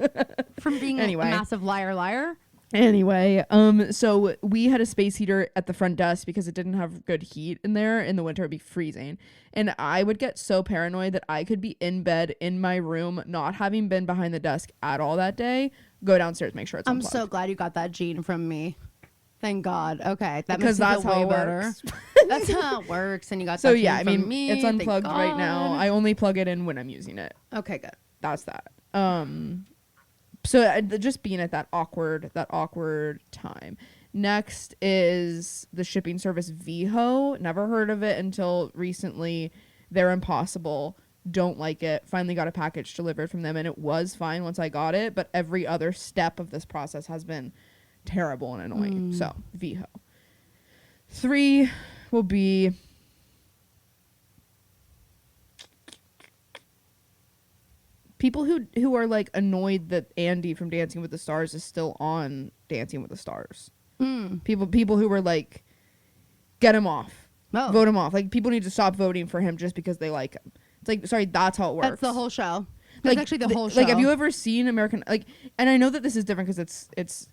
from being Anyway. a massive liar, liar? Anyway, so we had a space heater at the front desk because it didn't have good heat in there. In the winter, it'd be freezing. And I would get so paranoid that I could be in bed in my room, not having been behind the desk at all that day, go downstairs, make sure it's I'm unplugged. so glad you got that gene from me. Thank God. Okay, that Because makes me that's feel how way it better. works. That's how it works. And you got So that yeah, gene I mean, from me. it's Thank unplugged right now. God. I only plug it in when I'm using it. Okay, good. That's that. So just being at that awkward time. Next is the shipping service Viho. Never heard of it until recently. They're impossible. Don't like it. Finally got a package delivered from them, and it was fine once I got it. But every other step of this process has been terrible and annoying. So Viho. 3 will be. People who are like annoyed that Andy from Dancing with the Stars is still on Dancing with the Stars. People who were like, get him off, vote him off. Like people need to stop voting for him just because they like him. It's like, sorry, that's how it works. That's the whole show. That's actually the whole show. Like, have you ever seen American like? And I know that this is different because it's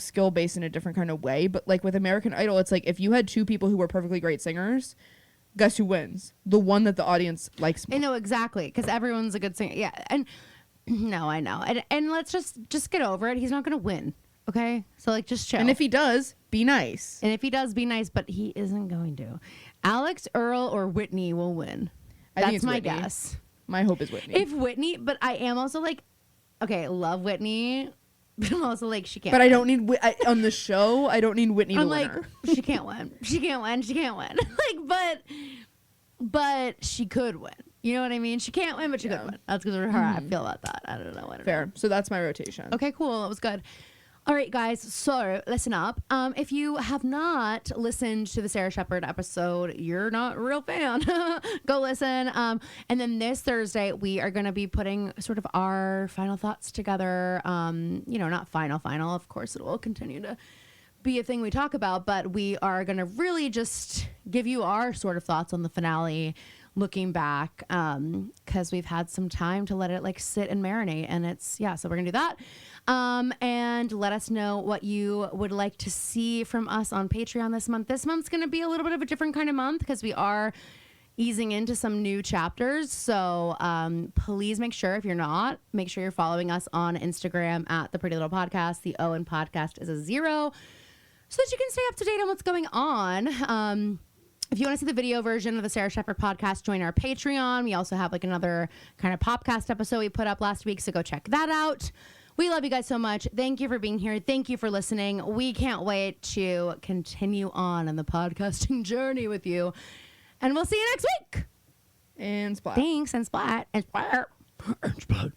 skill based in a different kind of way. But like with American Idol, it's like if you had 2 people who were perfectly great singers. Guess who wins? The one that the audience likes more. I know exactly because everyone's a good singer. Yeah, and no, I know. And let's just get over it. He's not gonna win. Okay, so like just chill. And if he does, be nice. And if he does, be nice. But he isn't going to. Alex, Earl, or Whitney will win. I think That's it's my Whitney. guess. My hope is Whitney. If Whitney, but I am also like, okay, love Whitney, but I'm also like she can't. But I win. don't need on the show. I don't need Whitney to I'm win like, her. she can't win. She can't win. She can't win. Like, but she could win. You know what I mean? She can't win, but she could win. That's because of her. I feel about that. I don't know. Fair. So that's my rotation. Okay, cool. That was good. All right, guys. So listen up. If you have not listened to the Sarah Shepherd episode, you're not a real fan. Go listen. And then this Thursday, we are going to be putting sort of our final thoughts together. Not final. Of course, it will continue to be a thing we talk about, but we are going to really just give you our sort of thoughts on the finale, looking back, because we've had some time to let it like sit and marinate, and so we're gonna do that, and let us know what you would like to see from us on Patreon this month. This month's gonna be a little bit of a different kind of month because we are easing into some new chapters, so please make sure, if you're not, make sure you're following us on Instagram at The Pretty Little Podcast. The O in podcast is a 0, so that you can stay up to date on what's going on. If you want to see the video version of the Sarah Shepherd podcast, join our Patreon. We also have like another kind of podcast episode we put up last week, so go check that out. We love you guys so much. Thank you for being here. Thank you for listening. We can't wait to continue on the podcasting journey with you. And we'll see you next week. And splat. Thanks, and splat. And splat. And splat.